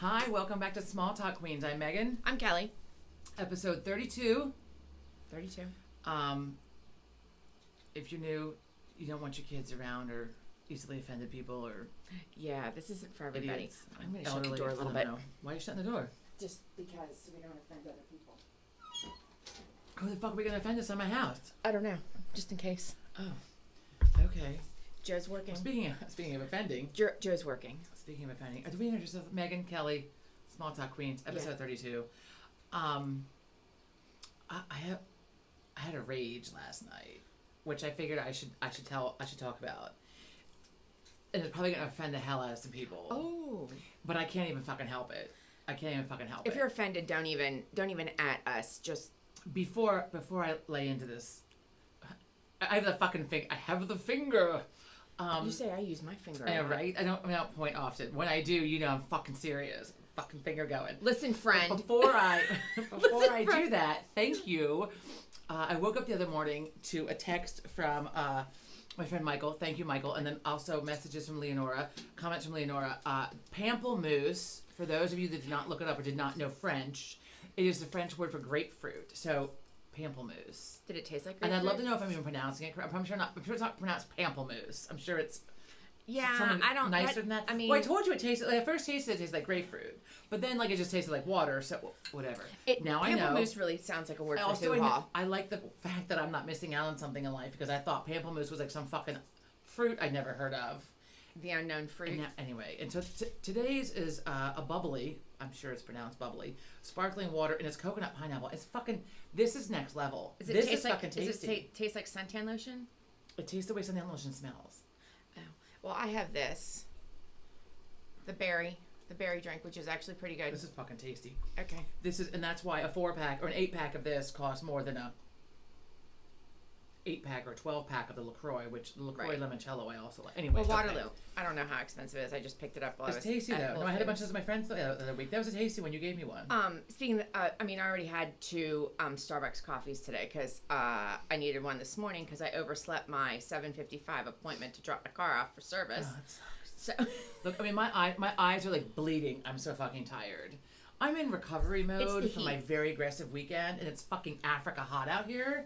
Hi, welcome back to Small Talk Queens. I'm Megan. I'm Kelly. Episode 32. 32. If you're new, you don't want your kids around or easily offended people or Yeah, this isn't for everybody. idiots. I'm going to shut the elderly, door a I little don't bit. know. Why are you shutting the door? Just because we don't offend other people. Who the fuck are we going to offend us on my house? I don't know. Just in case. Oh, okay. Joe's working. Speaking of offending. Joe's working. Speaking of offending. Do we introduce ourselves? Megan, Kelly, Small Talk Queens, episode 32. I had a rage last night, which I figured I should talk about. And it's probably gonna offend the hell out of some people. Oh. But I can't even fucking help it. If you're offended, don't even at us. Just before I lay into this, I have the fucking finger. I have the finger. you say I use my finger. I know, right? I don't point often. When I do, you know, I'm fucking serious. Fucking finger going. Listen, friend. Before I do that, thank you. I woke up the other morning to a text from my friend Michael. Thank you, Michael. And then also messages from Leonora, comments from Leonora. Pamplemousse, for those of you that did not look it up or did not know French, it is the French word for grapefruit. So, pamplemousse. Did it taste like grapefruit? And I'd love to know if I'm even pronouncing it correct. I'm sure it's not pronounced pamplemousse. I'm sure it's something I don't. nicer than that. I mean, well, I told you it tasted. Like, I first tasted it tastes like grapefruit, but then like it just tasted like water. So whatever. Now I know. Pamplemousse really sounds like a word for Also, hoo-ha. I like the fact that I'm not missing out on something in life because I thought pamplemousse was like some fucking fruit I'd never heard of. The unknown fruit. And anyway, and so today's is a bubbly. I'm sure it's pronounced bubbly. Sparkling water and it's coconut pineapple. It's fucking. This is next level. This is fucking tasty. Does it taste like suntan lotion? It tastes the way suntan lotion smells. Oh. Well, I have this. The berry drink, which is actually pretty good. This is fucking tasty. Okay. And that's why a 4-pack or an 8-pack of this costs more than a 8-pack or 12-pack of the LaCroix, which the LaCroix limoncello I also like. Anyway, well, Waterloo. Okay. I don't know how expensive it is. I just picked it up while I was tasty though. No, I had a bunch of of my friends the other week. That was a tasty one. You gave me one. Speaking of, I already had 2 Starbucks coffees today because I needed one this morning because I overslept my 7:55 appointment to drop my car off for service. Oh, that sucks. So look, I mean, my eyes are like bleeding. I'm so fucking tired. I'm in recovery mode from my very aggressive weekend, and it's fucking Africa hot out here.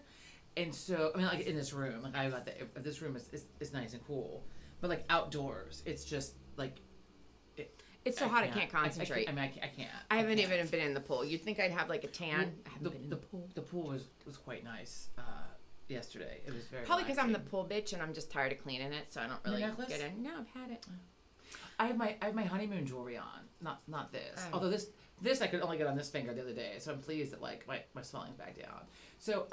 And so, I mean, like in this room, like I got this room is nice and cool, but like outdoors, it's just like it's so hot I can't concentrate. I can't. I haven't even been in the pool. You'd think I'd have like a tan. Well, I haven't been in the pool. The pool was quite nice yesterday. It was very probably because I'm the relaxing. pool bitch and I'm just tired of cleaning it, so I don't really get in. No, I've had it. I have my honeymoon jewelry on, not this. Oh. Although this I could only get on this finger the other day, so I'm pleased that like my swelling's back down. So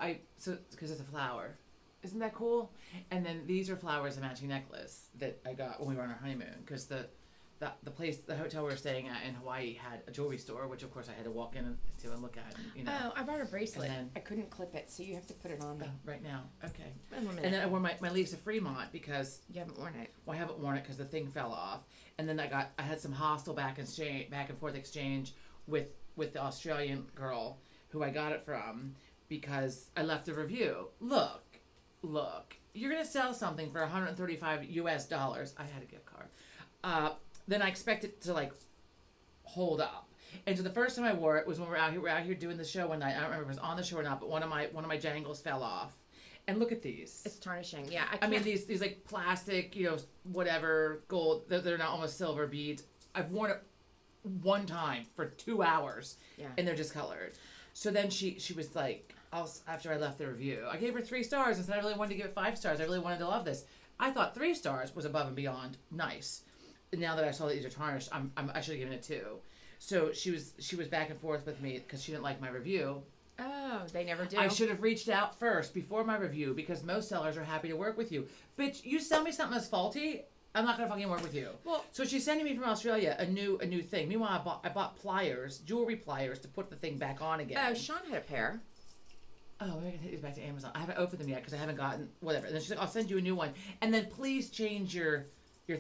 because it's a flower, isn't that cool? And then these are flowers, a matching necklace that I got when we were on our honeymoon because the hotel we were staying at in Hawaii had a jewelry store, which of course I had to walk in to and look at. And, you know. Oh, I bought a bracelet. And then, I couldn't clip it, so you have to put it on me. Right now, okay. And then I wore my Lisa Fremont because you haven't worn it. Well, I haven't worn it because the thing fell off, and then I had some hostile back and forth exchange with the Australian girl who I got it from because I left a review. Look, you're gonna sell something for $135 US. I had a gift card. Then I expect it to like hold up. And so the first time I wore it was when we were out here doing the show one night. I don't remember if it was on the show or not, but one of my jangles fell off. And look at these. It's tarnishing. Yeah, I mean these like plastic, whatever gold. They're now almost silver beads. I've worn it one time for 2 hours, and they're discolored. So then she was like, after I left the review, I gave her 3 stars and said I really wanted to give it 5 stars. I really wanted to love this. I thought 3 stars was above and beyond nice. And now that I saw that these are tarnished, I should have given it 2. So she was back and forth with me because she didn't like my review. Oh, they never do. I should have reached out first before my review because most sellers are happy to work with you. Bitch, you sell me something that's faulty, I'm not gonna fucking work with you. Well, so she's sending me from Australia a new thing. Meanwhile, I bought pliers, jewelry pliers, to put the thing back on again. Oh, Sean had a pair. Oh, we're gonna take these back to Amazon. I haven't opened them yet because I haven't gotten whatever. And then she's like, I'll send you a new one, and then please change your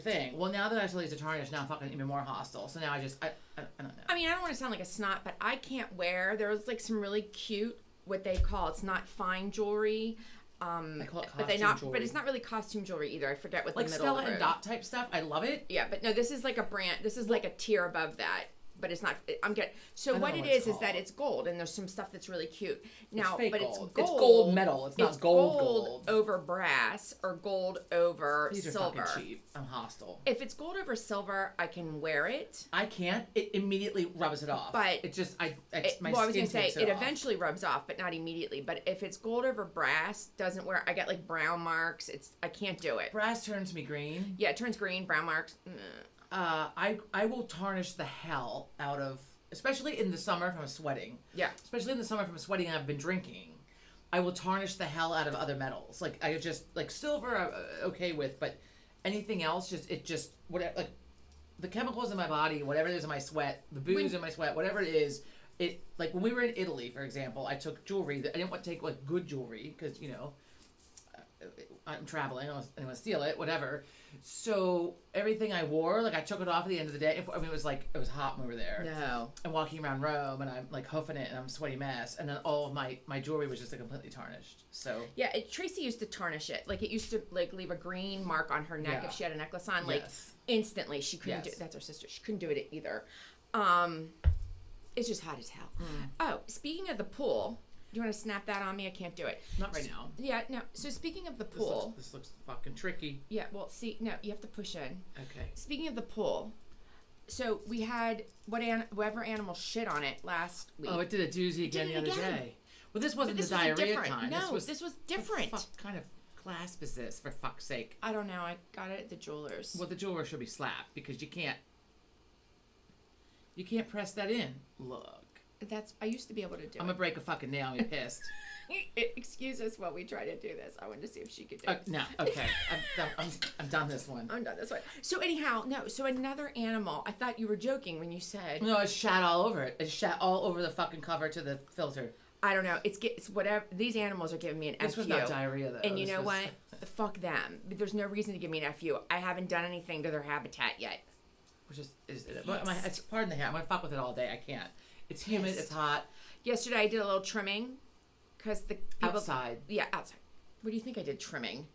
thing. Well, now that I saw these are tarnished, now I'm fucking even more hostile. So now I don't know. I mean, I don't want to sound like a snot, but I can't wear. There was like some really cute, what they call, it's not fine jewelry. I call it costume jewelry. But it's not really costume jewelry either. I forget what like the middle Stella of it. and Dot type stuff. I love it. Yeah, but no, this is like a brand. This is like a tier above that. but it's not. I'm getting. So I don't what know it what it's is that called. it's gold, and there's some stuff that's really cute. Now, fake but gold. it's gold. It's gold metal. It's not gold. over brass or gold over These are silver. fucking cheap. I'm hostile. If it's gold over silver, I can wear it. I can't. It immediately rubs it off. But it just my I was skin gonna say takes it off. eventually rubs off, but not immediately. But if it's gold over brass, doesn't wear. I get like brown marks. I can't do it. Brass turns me green. Yeah, it turns green, brown marks. I will tarnish the hell out of, especially in the summer if I'm sweating. Yeah. Especially in the summer if I'm sweating and I've been drinking. I will tarnish the hell out of other metals. Like I just like silver, I'm okay with, but anything else, whatever. Like the chemicals in my body, whatever it is in my sweat, the booze in my sweat, whatever it is. It like when we were in Italy, for example, I took jewelry. I didn't want to take like good jewelry because I'm traveling. I didn't want to steal it, whatever. So everything I wore, like I took it off at the end of the day. I mean, it was hot when we were there. No. I'm walking around Rome and I'm like hoofing it and I'm a sweaty mess. And then all of my jewelry was just like, completely tarnished. So Yeah, Tracy used to tarnish it. Like it used to like leave a green mark on her neck Yeah. if she had a necklace on. Like Yes. instantly, she couldn't Yes. do. That's her sister. She couldn't do it either. It's just hot as hell. Oh, speaking of the pool, do you want to snap that on me? I can't do it. Not right now. Yeah, no. So speaking of the pool, This looks fucking tricky. yeah. Well, see, no, you have to push in. Okay. Speaking of the pool, so we had whatever animal shit on it last week. Oh, it did a doozy again did the it other again. day. Well, this wasn't But this the was a diarrhea different. kind. No, this was different. What kind of clasp is this, for fuck's sake? I don't know. I got it at the jeweler's. Well, the jeweler should be slapped because you can't press that in. Look. I used to be able to do I'm it. gonna break a fucking nail. I'm pissed. Excuse us while we try to do this. I wanted to see if she could do it. No, okay. I'm done this one. I'm done this way. So anyhow, no. So another animal. I thought you were joking when you said. No, it shat all over it. It shat all over the fucking cover to the filter. I don't know. It's whatever. These animals are giving me an This was FU. not diarrhea though. And you This know was- what? Fuck them. There's no reason to give me an FU. I haven't done anything to their habitat yet. Which is pardon the hair. I'm gonna fuck with it all day. I can't. It's humid. Yes. It's hot. Yesterday I did a little trimming, because the people, Outside. Yeah, outside. What do you think I did trimming?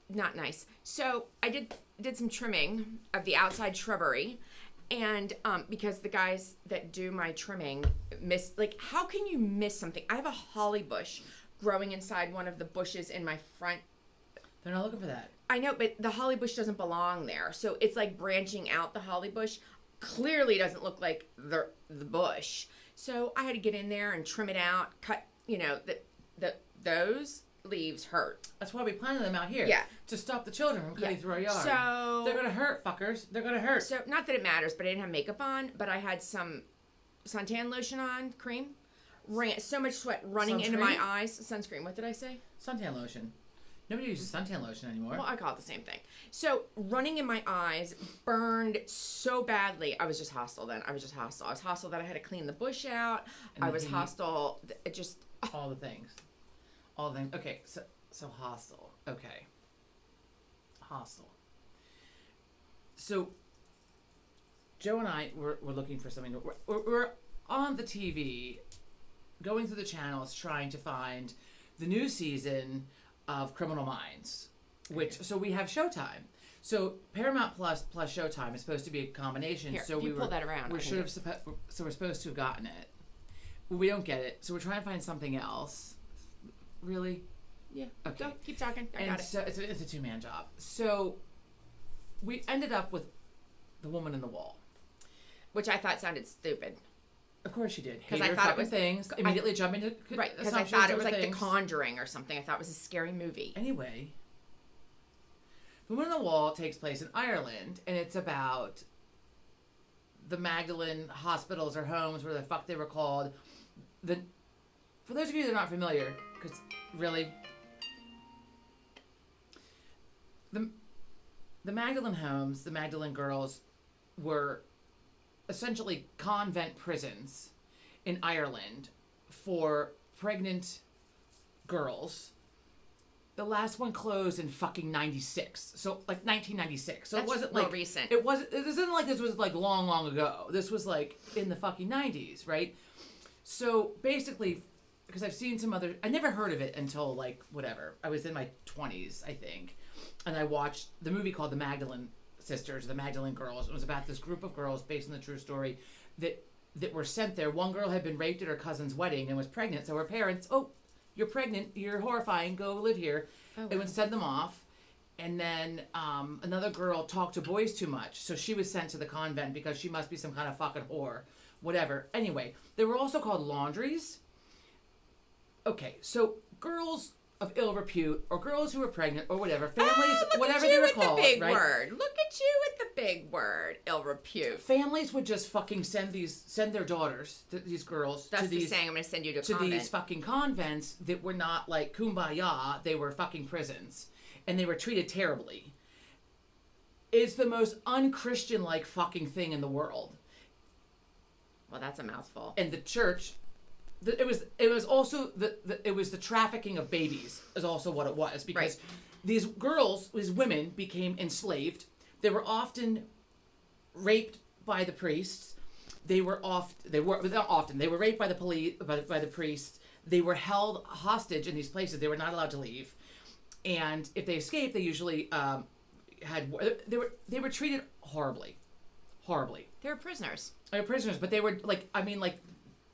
Not nice. So I did some trimming of the outside shrubbery, and because the guys that do my trimming missed. Like, how can you miss something? I have a holly bush growing inside one of the bushes in my front. They're not looking for that. I know, but the holly bush doesn't belong there. So it's like branching out. The holly bush clearly doesn't look like the bush. So I had to get in there and trim it out, cut, those leaves hurt. That's why we planted them out here. Yeah. To stop the children from cutting Yeah. through our yard. So They're gonna hurt, fuckers. They're gonna hurt. So not that it matters, but I didn't have makeup on, but I had some suntan lotion on, cream. Ran so much sweat running into my Sunscreen? eyes. Sunscreen, what did I say? Suntan lotion. Nobody uses suntan lotion anymore. Well, I call it the same thing. So running in my eyes, burned so badly. I was just hostile then. I was hostile that I had to clean the bush out. And I the was heat. hostile. It just, All the things. Okay, so hostile. Okay. Hostile. So Joe and I were looking for something. We're on the TV, going through the channels, trying to find the new season of Criminal Minds, so we have Showtime. So Paramount Plus Showtime is supposed to be a combination. Here, so if you pull that around, We I can should have. So we're supposed to have gotten it. Well, we don't get it. So we're trying to find something else. Really? yeah. Okay. Go, keep talking. I And got it. so it's a two-man job. So we ended up with The Woman in the Wall. Which I thought sounded stupid. Of course she did. 'Cause Hate I her thought it fucking was- things. Immediately jump into Right, because I assumptions thought it over was like things. The Conjuring or something. I thought it was a scary movie. Anyway, The Woman in the Wall takes place in Ireland, and it's about the Magdalene hospitals or homes, where the fuck they were called. For those of you that are not familiar, because really, the Magdalene homes, the Magdalene girls, were essentially convent prisons in Ireland for pregnant girls. The last one closed in fucking 96. So, like, 1996. So That's it wasn't real like... recent. It isn't like this was, like, long, long ago. This was, like, in the fucking 90s, right? So, basically, because I've seen some other... I never heard of it until, like, whatever. I was in my 20s, I think. And I watched the movie called The Magdalene sisters, the Magdalene girls. It was about this group of girls based on the true story that were sent there. One girl had been raped at her cousin's wedding and was pregnant, so her parents, oh, you're pregnant, you're horrifying, go live here. Oh, It would send them off. And then another girl talked to boys too much, so she was sent to the convent because she must be some kind of fucking whore. Whatever. Anyway, they were also called laundries. Okay, so girls of ill repute, or girls who were pregnant, or whatever, families, whatever they were called, the big right? word. Look at you with the big word, ill repute. Families would just fucking send their daughters, these girls, That's to the these saying. I'm going to send you to to convent. these fucking convents that were not like kumbaya, they were fucking prisons, and they were treated terribly. It's the most unchristian like fucking thing in the world. Well, that's a mouthful. And the church, it was also the trafficking of babies is also what it was, because these girls, these women became enslaved. They were often raped by the priests. They were raped by the police, by the priests. They were held hostage in these places. They were not allowed to leave. And if they escaped, they usually they were treated horribly. They were prisoners. They were prisoners, but they were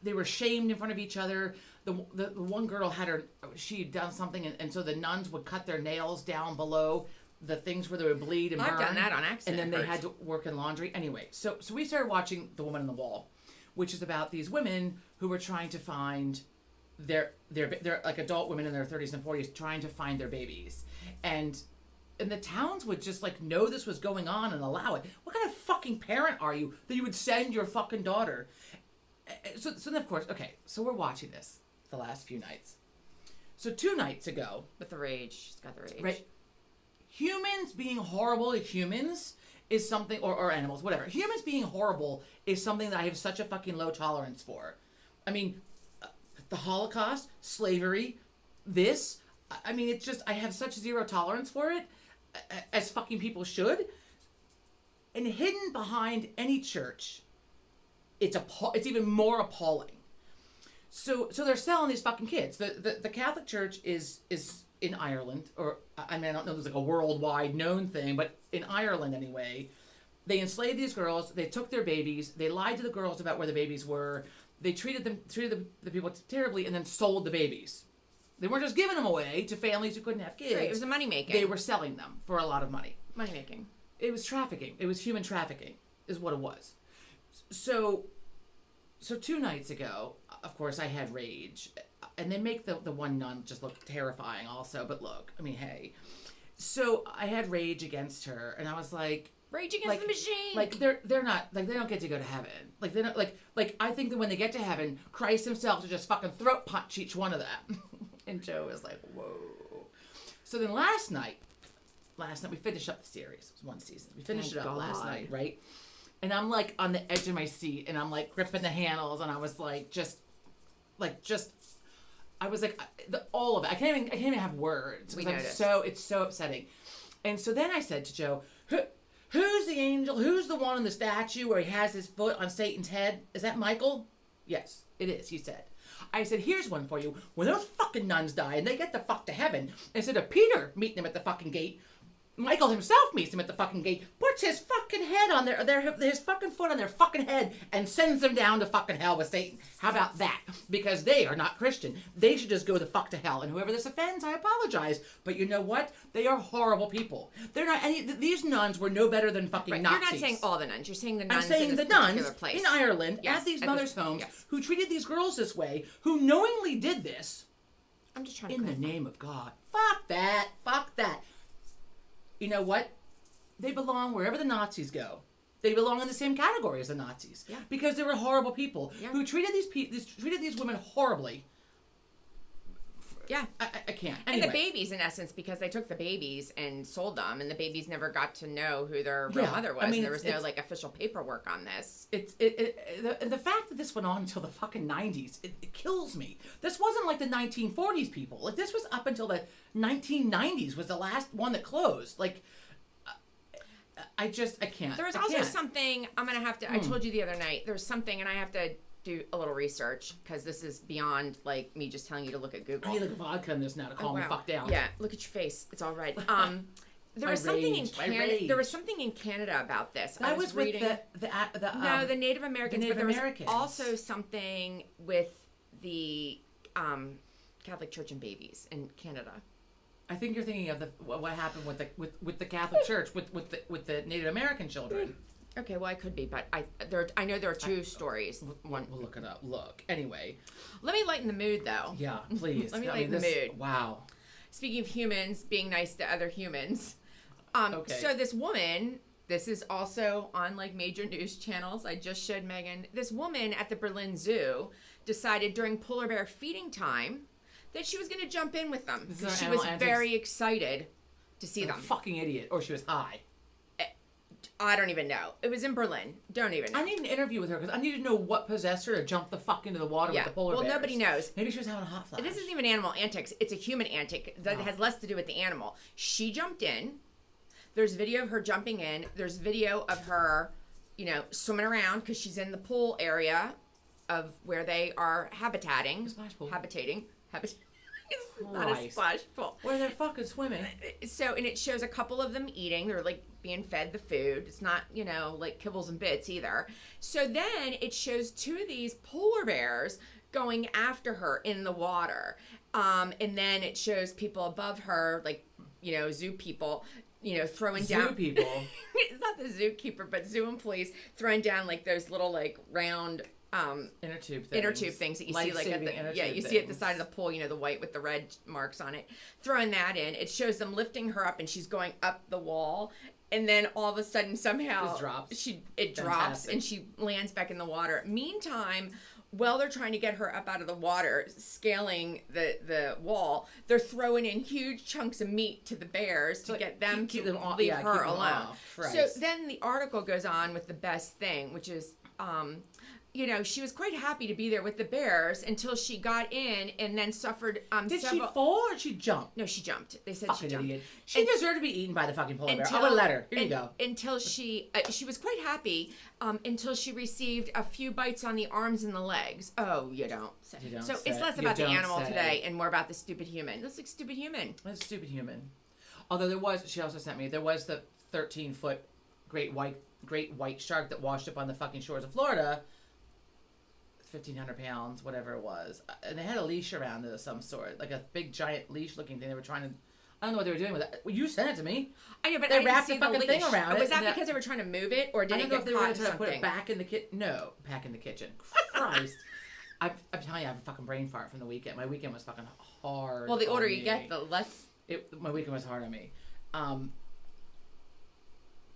they were shamed in front of each other. The one girl she'd done something, and so the nuns would cut their nails down below the things where they would bleed and burn. I've done that on accident. And then they had to work in laundry. Anyway, so we started watching The Woman on the Wall, which is about these women who were trying to find they're like adult women in their 30s and 40s trying to find their babies. And the towns would just like know this was going on and allow it. What kind of fucking parent are you that you would send your fucking daughter? So then of course, okay, so we're watching this the last few nights. So 2 nights ago, With the rage. She's got the rage. right, humans being horrible to humans is something, or animals, whatever. Humans being horrible is something that I have such a fucking low tolerance for. I mean, the Holocaust, slavery, this, I mean, it's just, I have such zero tolerance for it, as fucking people should. And hidden behind any church, it's even more appalling. So they're selling these fucking kids. The Catholic Church is in Ireland, or I mean, I don't know if it's like a worldwide known thing, but in Ireland anyway, they enslaved these girls. They took their babies. They lied to the girls about where the babies were. They treated the people terribly, and then sold the babies. They weren't just giving them away to families who couldn't have kids. Right, it was a money making. They were selling them for a lot of money. Money making. It was trafficking. It was human trafficking, is what it was. So 2 nights ago, of course, I had rage, and they make the one nun just look terrifying, also. But look, I mean, hey. So I had rage against her, and I was like, Rage Against the Machine. like they're not, like, they don't get to go to heaven. Like they're not, like I think that when they get to heaven, Christ himself will just fucking throat punch each one of them. And Joe was like, whoa. So then last night we finished up the series. It was one season. We finished Thank it up last God. night, right? And I'm like on the edge of my seat, and I'm like gripping the handles, and I was like, I was like, all of it. I can't even have words. We It's noticed. it's so upsetting. And so then I said to Joe, who's the angel? Who's the one in the statue where he has his foot on Satan's head? Is that Michael? Yes, it is, he said. I said, here's one for you. When those fucking nuns die and they get the fuck to heaven, instead of Peter meeting them at the fucking gate, Michael himself meets them at the fucking gate, puts his fucking head on his fucking foot on their fucking head, and sends them down to fucking hell with Satan. How about that? Because they are not Christian. They should just go the fuck to hell. And whoever this offends, I apologize. But you know what? They are horrible people. They're not any. These nuns were no better than fucking Right. Nazis. You're not saying all the nuns. You're saying the nuns I'm saying in the this particular nuns place. in Ireland Yes, at these at mothers' this- homes yes. who treated these girls this way, who knowingly did this I'm just trying to in the clarify. name of God. Fuck that. Fuck that. You know what? They belong wherever the Nazis go. They belong in the same category as the Nazis. Yeah. Because they were horrible people Yeah. who treated these women horribly. Yeah. I can't. And Anyway. the babies, in essence, because they took the babies and sold them, and the babies never got to know who their real Yeah, mother was. I mean, and there was no it's- like official paperwork on this. The fact that this went on until the fucking 90s, it kills me. This wasn't like the 1940s people. Like, this was up until the 1990s was the last one that closed. Like, I can't. There was I also can't. something I'm gonna have to. I told you the other night. There's something, and I have to do a little research because this is beyond like me just telling you to look at Google. I need like vodka in this now to calm the fuck down. Yeah, look at your face. It's all right. There My was something in rage, my Canada. rage. There was something in Canada about this. That I was reading. with the Native Americans. Native but there Americans. was also something with the Catholic Church and babies in Canada. I think you're thinking of what happened with the Catholic Church with the Native American children. Okay, well I could be, but I know there are two stories. We'll look it up. Look. Anyway. Let me lighten the mood though. Yeah, please. Let me lighten the mood. Wow. Speaking of humans being nice to other humans, Okay. so this woman, this is also on like major news channels. I just showed Megan. This woman at the Berlin Zoo decided during polar bear feeding time that she was going to jump in with them. This is She our was animal antics. very excited to see Like a them. fucking idiot, or she was high. I don't even know. It was in Berlin. Don't even know. I need an interview with her because I need to know what possessed her to jump the fuck into the water with the polar bears. Well, nobody knows. Maybe she was having a hot flash. This isn't even animal antics. It's a human antic that has less to do with the animal. She jumped in. There's video of her jumping in. There's video of her, swimming around because she's in the pool area of where they are habitating. Splash pool. Habitating. It's not a Christ. splash pool. Where they're fucking swimming. So, and it shows a couple of them eating. They're like being fed the food. It's not, like kibbles and bits either. So then it shows two of these polar bears going after her in the water. And then it shows people above her, like, zoo people, throwing down. Zoo people. It's not the zookeeper, but zoo employees throwing down like those little like round Inner tube things that you see like at Life-saving the inner tube see at the things. side of the pool, the white with the red marks on it. Throwing that in, it shows them lifting her up and she's going up the wall, and then all of a sudden somehow Just drops. It drops Fantastic. and she lands back in the water. Meantime, while they're trying to get her up out of the water, scaling the wall, they're throwing in huge chunks of meat to the bears to like, get them keep to them off- leave yeah, her keep them alone. off. So Christ. then the article goes on with the best thing, which is she was quite happy to be there with the bears until she got in and then suffered Did several... she fall or she jumped? No, she jumped. They said Fucking she jumped. idiot. She deserved to be eaten by the fucking polar bear. I would let her. Here you go. Until she was quite happy until she received a few bites on the arms and the legs. Oh, you don't say. You don't so say. it's less You about the don't animal say. today and more about the stupid human. That's like stupid human. That's a stupid human. Although she also sent me, there was the 13-foot great white shark that washed up on the fucking shores of Florida. 1,500 pounds, whatever it was. And they had a leash around it of some sort. Like a big giant leash looking thing. They were trying to... I don't know what they were doing with it. Well, you sent it to me. I know, but They I didn't wrapped see the fucking thing leash. around it Was that and because they were trying to move it, or did I it don't know get if they were caught going in to try to put something? it back in the kitchen. No, back in the kitchen. Christ. I'm telling you, I have a fucking brain fart from the weekend. My weekend was fucking hard. Well, the older on you me. get, the less... My weekend was hard on me.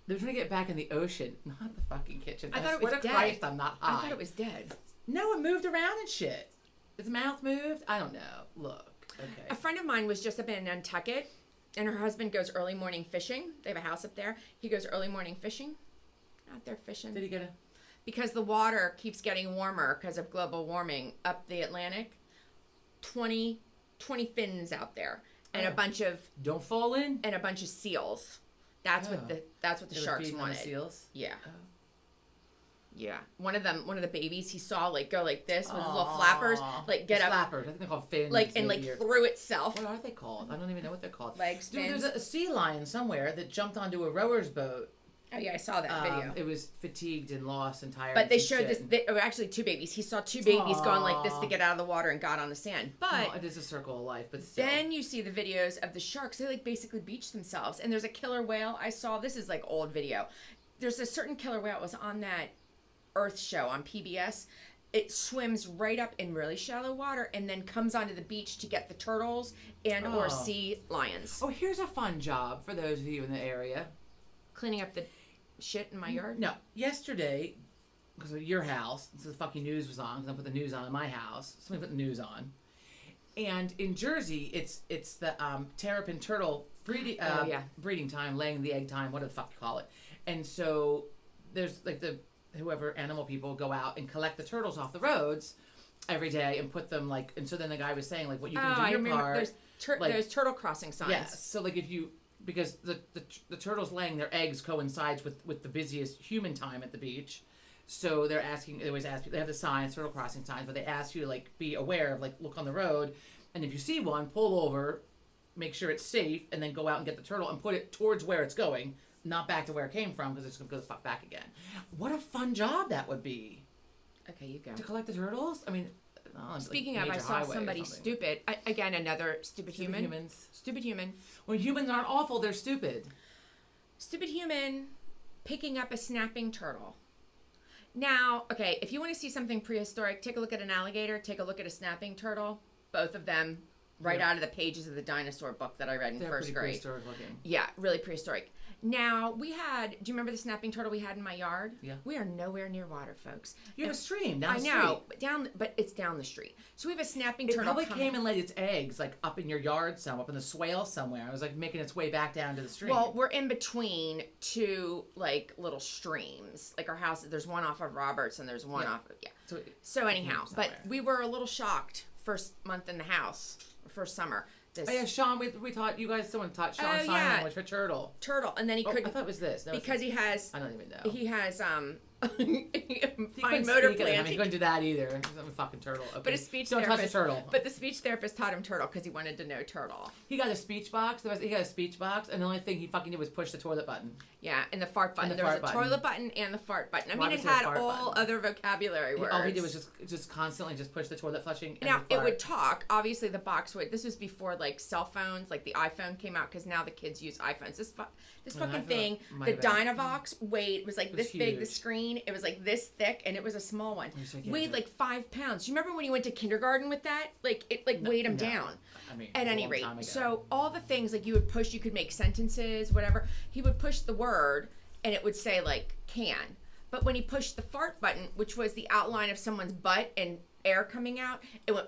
They're trying to get back in the ocean, not the fucking kitchen. I thought it swear was to dead. Christ, I'm not high. I thought it was dead. No, it moved around and shit. Its mouth moved. I don't know. Look. Okay. A friend of mine was just up in Nantucket, and her husband goes early morning fishing. They have a house up there. He goes early morning fishing. Out there fishing. Did he get a... Because the water keeps getting warmer because of global warming up the Atlantic. 20 fins out there, and Oh. a bunch of Don't fall in? seals. That's Oh. what the They were sharks feeding on the wanted. seals? Yeah. Oh. Yeah. One of the babies he saw like go like this with his little Aw. flappers, like get up Flappers. I think they're called fins. like and like maybe, or- threw itself. What are they called? I don't even know what they're called. Legs, Dude, fins. there's a sea lion somewhere that jumped onto a rower's boat. Oh yeah, I saw that video. It was fatigued and lost and tired. But they and showed shit. this. They were actually two babies. He saw two babies going like this to Aw. get out of the water and got on the sand. But Oh, it is a circle of life, but still. then you see the videos of the sharks. They like basically beach themselves. And there's a killer whale I saw. This is like old video. There's a certain killer whale. It was on that Earth show on PBS. It swims right up in really shallow water and then comes onto the beach to get the turtles and or Oh. sea lions. Oh, here's a fun job for those of you in the area. Cleaning up the shit in my yard. No, yesterday, because of your house, since the fucking news was on, because I put the news on in my house, somebody put the news on. And in Jersey, it's the terrapin turtle breeding breeding time, laying the egg time, whatever the fuck you call it. And so there's like whoever animal people go out and collect the turtles off the roads every day and put them like. And so then the guy was saying like, what you can do I your remember. part. There's turtle crossing signs. Yes. So like if you because the turtles laying their eggs coincides with the busiest human time at the beach. So they always ask, they have the signs, turtle crossing signs, but they ask you to like be aware of like look on the road, and if you see one, pull over make sure it's safe, and then go out and get the turtle and put it towards where it's going, not back to where it came from, because it's going to go the fuck back again. What a fun job that would be. Okay, you go. To collect the turtles? I mean, Speaking of, I saw somebody stupid. Again, another stupid human. Humans. Stupid human. When humans aren't awful, they're stupid. Stupid human picking up a snapping turtle. Now, okay, if you want to see something prehistoric, take a look at an alligator, take a look at a snapping turtle. Both of them right out of the pages of the dinosaur book that I read in first grade. Prehistoric looking. Yeah, really prehistoric. Now, do you remember the snapping turtle we had in my yard? Yeah. We are nowhere near water, folks. You have a stream down the street. I know, but it's down the street. So we have a snapping turtle. It probably came and laid its eggs, like, up in your yard somewhere, up in the swale somewhere. It was, like, making its way back down to the stream. Well, we're in between two, like, little streams. Like, our house, there's one off of Roberts and there's one off of, So anyhow, but we were a little shocked first month in the house, first summer. Oh yeah, Sean, we taught you guys. Someone taught Sean sign language for turtle. And then he couldn't. I thought it was this. Because he has. I don't even know. He has He fine motor plans. He couldn't do that either. He's a fucking turtle. Okay. But a speech Don't therapist. touch the turtle. But the speech therapist taught him turtle because he wanted to know turtle. He got a speech box. He got a speech box, and the only thing he fucking did was push the toilet button. Yeah, and the fart button. There was a toilet button and the fart button. I mean, it had all other vocabulary words. All he did was just constantly just push the toilet flushing. And now it would talk. Obviously, the box would. This was before like cell phones, like the iPhone came out, because now the kids use iPhones. This fucking thing, the Dynavox was like this big. The screen, it was like this thick, and it was a small one. Weighed like 5 pounds. Do you remember when you went to kindergarten with that? Like it weighed him down. I mean, at any rate, so all the things like you would push, you could make sentences, whatever. He would push the word, and it would say like can. But when he pushed the fart button, which was the outline of someone's butt and air coming out, it went.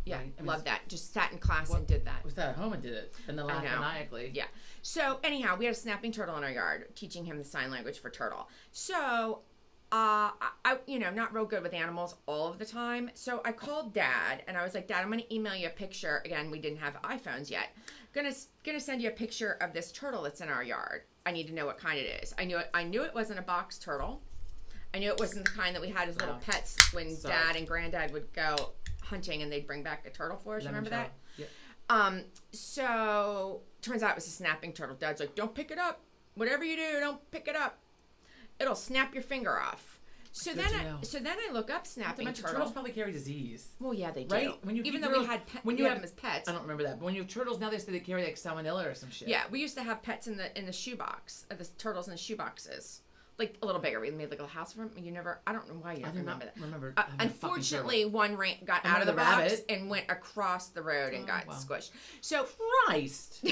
Yeah, love that. Just sat in class and did that. Was that at home and did it? And then laughed maniacally. Yeah. So anyhow, we had a snapping turtle in our yard, teaching him the sign language for turtle. So, I not real good with animals all of the time. So I called Dad and I was like, Dad, I'm gonna email you a picture. Again, we didn't have iPhones yet. Gonna send you a picture of this turtle that's in our yard. I need to know what kind it is. I knew it wasn't a box turtle. I knew it wasn't the kind that we had as little pets when Dad and Granddad would go hunting and they'd bring back a turtle for us. Remember that? Yeah. So turns out it was a snapping turtle. Dad's like, don't pick it up. Whatever you do, don't pick it up. It'll snap your finger off. So then I look up snapping turtle. Turtles probably carry disease. Well, yeah, they do. Right? Even though we had them as pets. I don't remember that. But when you have turtles now, they say they carry like salmonella or some shit. Yeah, we used to have pets in the shoebox, the turtles in the shoe boxes. Like a little bigger. We made like a little house for them. I don't know why you don't remember that. Unfortunately, one got out of the box and went across the road and got squished. So Christ.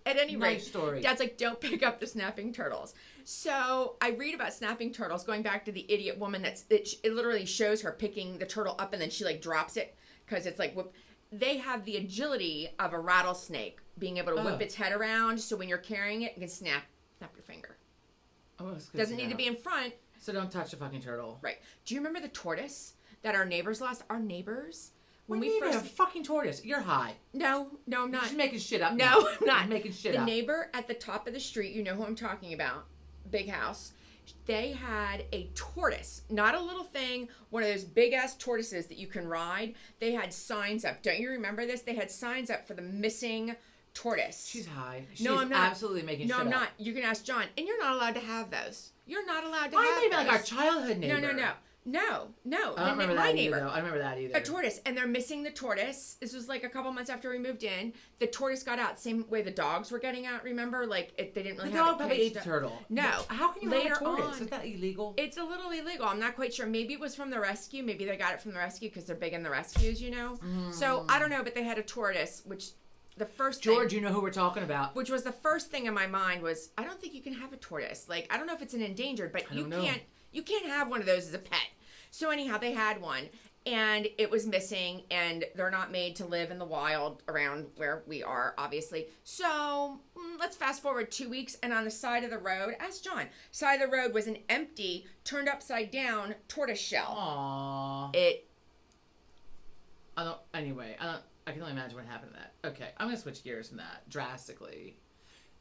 At any rate, nice story. Dad's like, don't pick up the snapping turtles. So I read about snapping turtles, going back to the idiot woman it literally shows her picking the turtle up and then she like drops it because it's like they have the agility of a rattlesnake, being able to whip its head around. So when you're carrying it, you can snap your finger. Oh, doesn't need to be in front. So don't touch the fucking turtle. Right. Do you remember the tortoise that our neighbors lost? Our neighbors. When we first a fucking tortoise. You're high. No, I'm not. You're just making shit up. No, I'm not. You're making shit up. The neighbor at the top of the street, you know who I'm talking about. Big house. They had a tortoise, not a little thing, one of those big ass tortoises that you can ride. They had signs up. Don't you remember this? They had signs up for the missing tortoise. She's high. I'm not. Absolutely making shit up. No, I'm not. You can ask John. And you're not allowed to have those. You're not allowed to have those. Even like our childhood neighbor. No. I don't remember that either, though. I remember that either. A tortoise. And they're missing the tortoise. This was like a couple months after we moved in. The tortoise got out. Same way the dogs were getting out, remember? Like, they didn't really have it. The dog probably ate the turtle. No. How can you have a tortoise? Is that illegal? It's a little illegal. I'm not quite sure. Maybe it was from the rescue. Maybe they got it from the rescue because they're big in the rescues, you know? So, I don't know, but they had a tortoise, which... George, you know who we're talking about. Which was the first thing in my mind was, I don't think you can have a tortoise. Like, I don't know if it's an endangered, but you can't have one of those as a pet. So anyhow, they had one, and it was missing, and they're not made to live in the wild around where we are, obviously. So let's fast forward 2 weeks, and on the side of the road, ask John, side of the road was an empty, turned upside down tortoise shell. Aww. I can only imagine what happened to that. Okay, I'm going to switch gears from that drastically.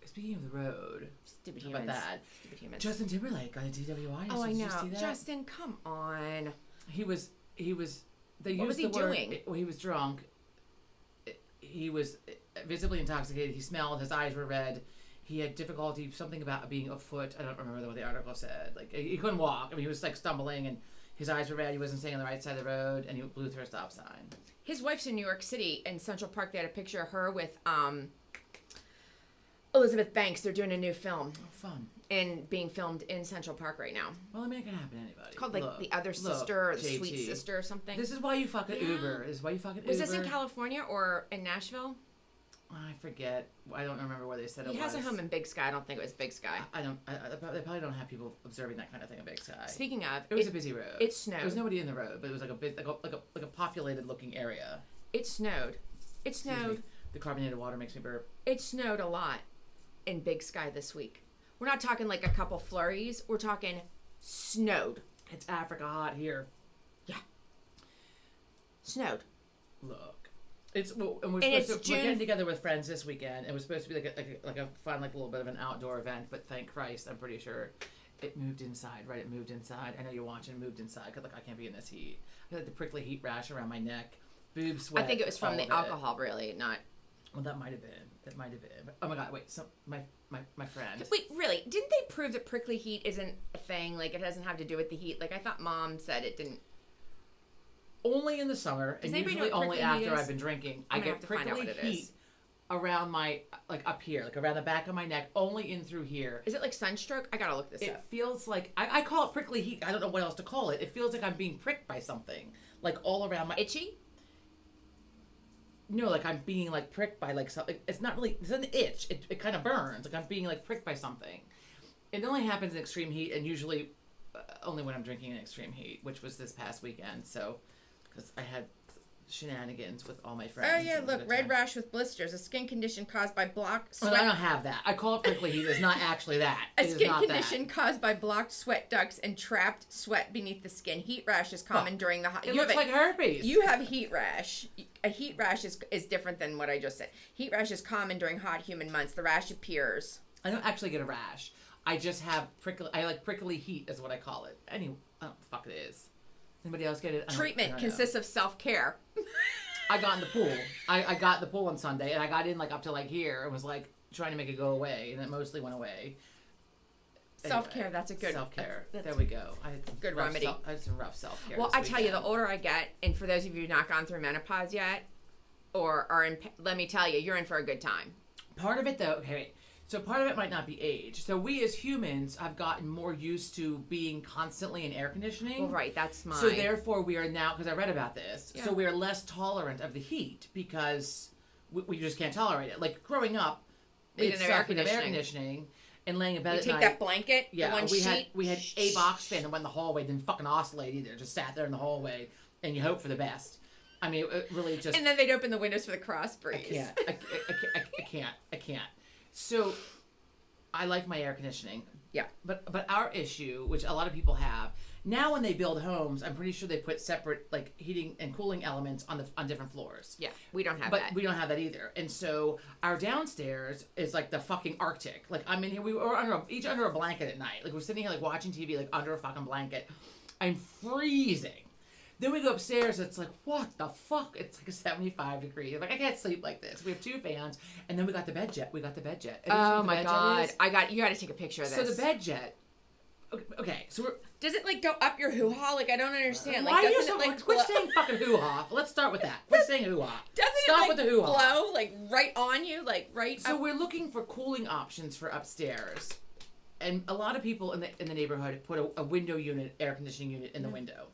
Speaking of the road. Stupid humans. About that. Stupid humans. Justin Timberlake got a DWI. Oh, I know. Did you see that? Justin, come on. He was, they what used was he the word, doing? Well, he was drunk. He was, visibly intoxicated. He smelled. His eyes were red. He had difficulty, something about being afoot. I don't remember what the article said. Like, he couldn't walk. I mean, he was like stumbling, and his eyes were red. He wasn't staying on the right side of the road, and he blew through a stop sign. His wife's in New York City, in Central Park. They had a picture of her with Elizabeth Banks. They're doing a new film. Oh, fun. And being filmed in Central Park right now. Well, I mean, it can happen to anybody. It's called like The Other Sister or The Sweet Sister or something. This is why you fucking Uber. This is why you fucking Uber. Was this in California or in Nashville? I forget. I don't remember where they said it was. He has a home in Big Sky. I don't think it was Big Sky. They probably don't have people observing that kind of thing in Big Sky. Speaking of, it was a busy road. It snowed. There was nobody in the road, but it was like a populated looking area. It snowed. It snowed. The carbonated water makes me burp. It snowed a lot in Big Sky this week. We're not talking like a couple flurries. We're talking snowed. It's Africa hot here. Yeah. Snowed. Look. We're getting together with friends this weekend. It was supposed to be like a fun, like a little bit of an outdoor event, but thank Christ, I'm pretty sure it moved inside, right? It moved inside. I know you're watching. It moved inside because I can't be in this heat. I had the prickly heat rash around my neck, boob sweat. I think it was from the alcohol, really, not. Well, that might have been. But, oh my God! Wait. So my friend. Wait, really? Didn't they prove that prickly heat isn't a thing? Like, it doesn't have to do with the heat. Like, I thought Mom said it didn't. Only in the summer, and usually only after I've been drinking. I get prickly heat around my, like up here, like around the back of my neck, only in through here. Is it like sunstroke? I gotta look this up. It feels like, I call it prickly heat. I don't know what else to call it. It feels like I'm being pricked by something, like all around my. Itchy? No, like I'm being like pricked by like something. It's not really, it's an itch. It kind of burns. Like I'm being like pricked by something. It only happens in extreme heat, and usually only when I'm drinking in extreme heat, which was this past weekend. So, because I had shenanigans with all my friends. Oh yeah, look, red rash with blisters, a skin condition caused by blocked sweat. Well, I don't have that. I call it prickly heat. It's not actually that. A skin condition caused by blocked sweat ducts and trapped sweat beneath the skin. Heat rash is common during the hot. It looks like herpes. You have heat rash. A heat rash is different than what I just said. Heat rash is common during hot, humid months. The rash appears. I don't actually get a rash. I just have prickly. I like prickly heat, is what I call it. Anyway, I don't know what the fuck it is. Anybody else get it? Treatment consists of self-care. I got in the pool. I got in the pool on Sunday, and I got in like up to like here, and was like trying to make it go away, and it mostly went away. Self-care, anyway, that's a good self-care. There we go. I had good remedy. I had some rough self-care. Well, I tell you, the older I get, and for those of you who've not gone through menopause yet, or are in, let me tell you, you're in for a good time. Part of it, though, okay. So part of it might not be age. So we as humans have gotten more used to being constantly in air conditioning. Well, right, that's mine. So therefore we are now, because I read about this, so we are less tolerant of the heat because we just can't tolerate it. Like growing up, we didn't have air conditioning and laying in bed at night. You take that blanket, yeah, the one sheet. We had a box fan that went in the hallway, didn't fucking oscillate either. Just sat there in the hallway and you hope for the best. I mean, it really just... And then they'd open the windows for the cross breeze. I can't. So, I like my air conditioning. Yeah. But our issue, which a lot of people have, now when they build homes, I'm pretty sure they put separate like heating and cooling elements on different floors. Yeah, we don't have that. But we don't have that either. And so our downstairs is like the fucking Arctic. Like I'm in here, we were each under a blanket at night. Like we're sitting here like watching TV like under a fucking blanket. I'm freezing. Then we go upstairs, it's like, what the fuck? It's like a 75 degrees. Like, I can't sleep like this. We have 2 fans, and then we got the bed jet. Oh my God. You got to take a picture of this. So the bed jet, okay, so we're... Does it, like, go up your hoo-ha? Like, I don't understand. Why like, are you so... Like, quit saying fucking hoo-ha. Let's start with that. Quit saying hoo-ha. Stop with the hoo-ha. Blow, like, right on you? Like, right So we're looking for cooling options for upstairs. And a lot of people in the neighborhood put a window unit, air conditioning unit in the window.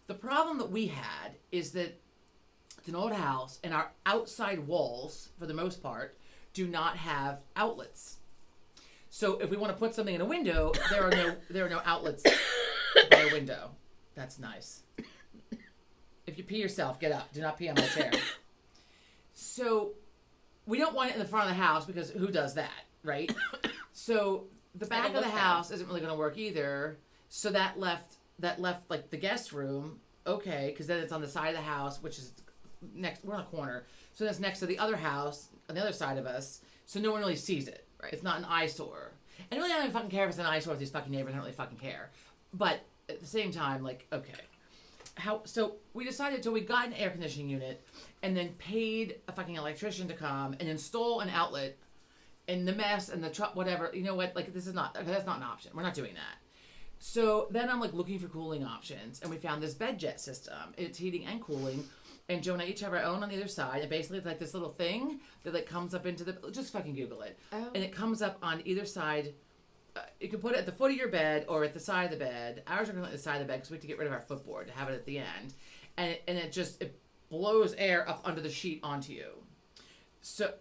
The problem that we had is that it's an old house and our outside walls, for the most part, do not have outlets. So if we want to put something in a window, there are no outlets by a window. That's nice. If you pee yourself, get up. Do not pee on my chair. So we don't want it in the front of the house because who does that, right? So the back of the house isn't really going to work either. So that left like the guest room, okay, because then it's on the side of the house, which is next, we're on a corner, so that's next to the other house on the other side of us, so no one really sees it. Right. It's not an eyesore. And really, I don't even fucking care if it's an eyesore with these fucking neighbors. I don't really fucking care. But at the same time, like, okay. So we decided, so we got an air conditioning unit and then paid a fucking electrician to come and install an outlet and the mess and the truck, whatever. You know what? Like, this is not, okay, that's not an option. We're not doing that. So then I'm like looking for cooling options, and we found this BedJet system. It's heating and cooling, and Joe and I each have our own on either side. And basically, it's like this little thing that like comes up into the. Just fucking Google it, and it comes up on either side. You can put it at the foot of your bed or at the side of the bed. Ours are going at the side of the bed because we have to get rid of our footboard to have it at the end, and it blows air up under the sheet onto you. So.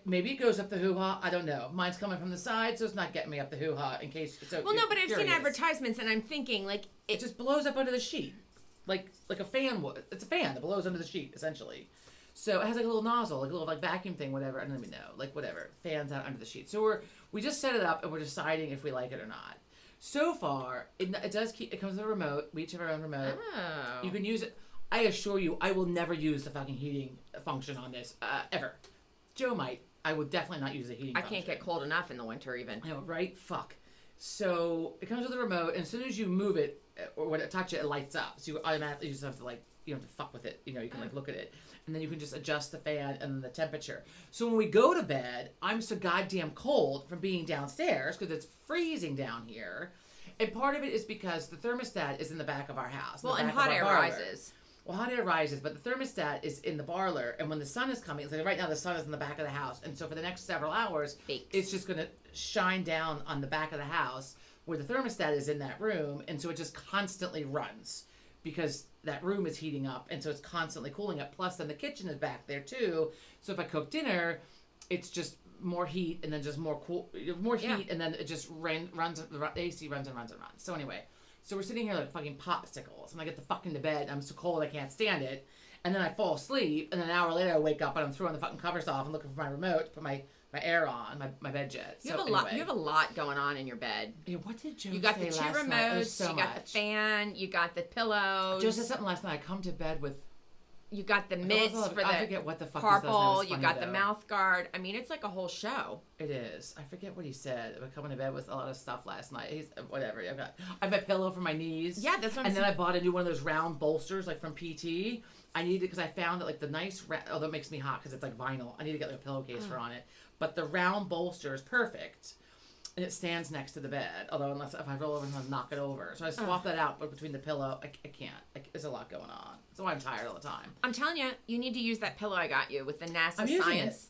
Maybe it goes up the hoo-ha. I don't know. Mine's coming from the side, so it's not getting me up the hoo-ha in case. So well, no, but I've seen advertisements, and I'm thinking like it just blows up under the sheet, like a fan would. It's a fan that blows under the sheet, essentially. So it has like a little nozzle, like a little like vacuum thing, whatever. I don't even know, like whatever fans out under the sheet. So we just set it up, and we're deciding if we like it or not. So far, it comes with a remote. We each have our own remote. Oh. You can use it. I assure you, I will never use the fucking heating function on this ever. Joe might. I would definitely not use the heating function. Can't get cold enough in the winter even. I know, right? Fuck. So it comes with a remote, and as soon as you move it or when it touch it, it lights up. So you automatically just have to like, you don't have to fuck with it. You know, you can like look at it, and then you can just adjust the fan and the temperature. So when we go to bed, I'm so goddamn cold from being downstairs because it's freezing down here, and part of it is because the thermostat is in the back of our house. Well, and hot air rises. Well, hot air rises, but the thermostat is in the parlor, and when the sun is coming, it's like right now the sun is in the back of the house, and so for the next several hours, it's just going to shine down on the back of the house where the thermostat is in that room, and so it just constantly runs because that room is heating up, and so it's constantly cooling up. Plus, then the kitchen is back there too, so if I cook dinner, it's just more heat, and then just more heat, and then it just runs. The AC runs and runs and runs. So anyway. So we're sitting here like fucking popsicles, and I get the fuck into bed. I'm so cold I can't stand it, and then I fall asleep. And then an hour later I wake up and I'm throwing the fucking covers off and looking for my remote to put my air on my BedJet. You have a lot going on in your bed. Yeah, what did Joe say? You got the two remotes. You got the fan. You got the pillows. Joe said something last night. I come to bed with. You got the mitts for I forget what the fuck purple. You got the mouth guard. I mean, it's like a whole show. It is. I forget what he said. I coming to bed with a lot of stuff last night. He's whatever. I have a pillow for my knees. Yeah, that's what I'm saying. And then I bought a new one of those round bolsters, like from PT. I needed because I found that like the nice. Although it makes me hot because it's like vinyl. I need to get like a pillowcase for on it. But the round bolster is perfect. And it stands next to the bed. Although unless if I roll over and I'll knock it over. So I swap that out, but between the pillow, I can't. There's a lot going on. So I'm tired all the time. I'm telling you, you need to use that pillow I got you with the NASA I'm using Science.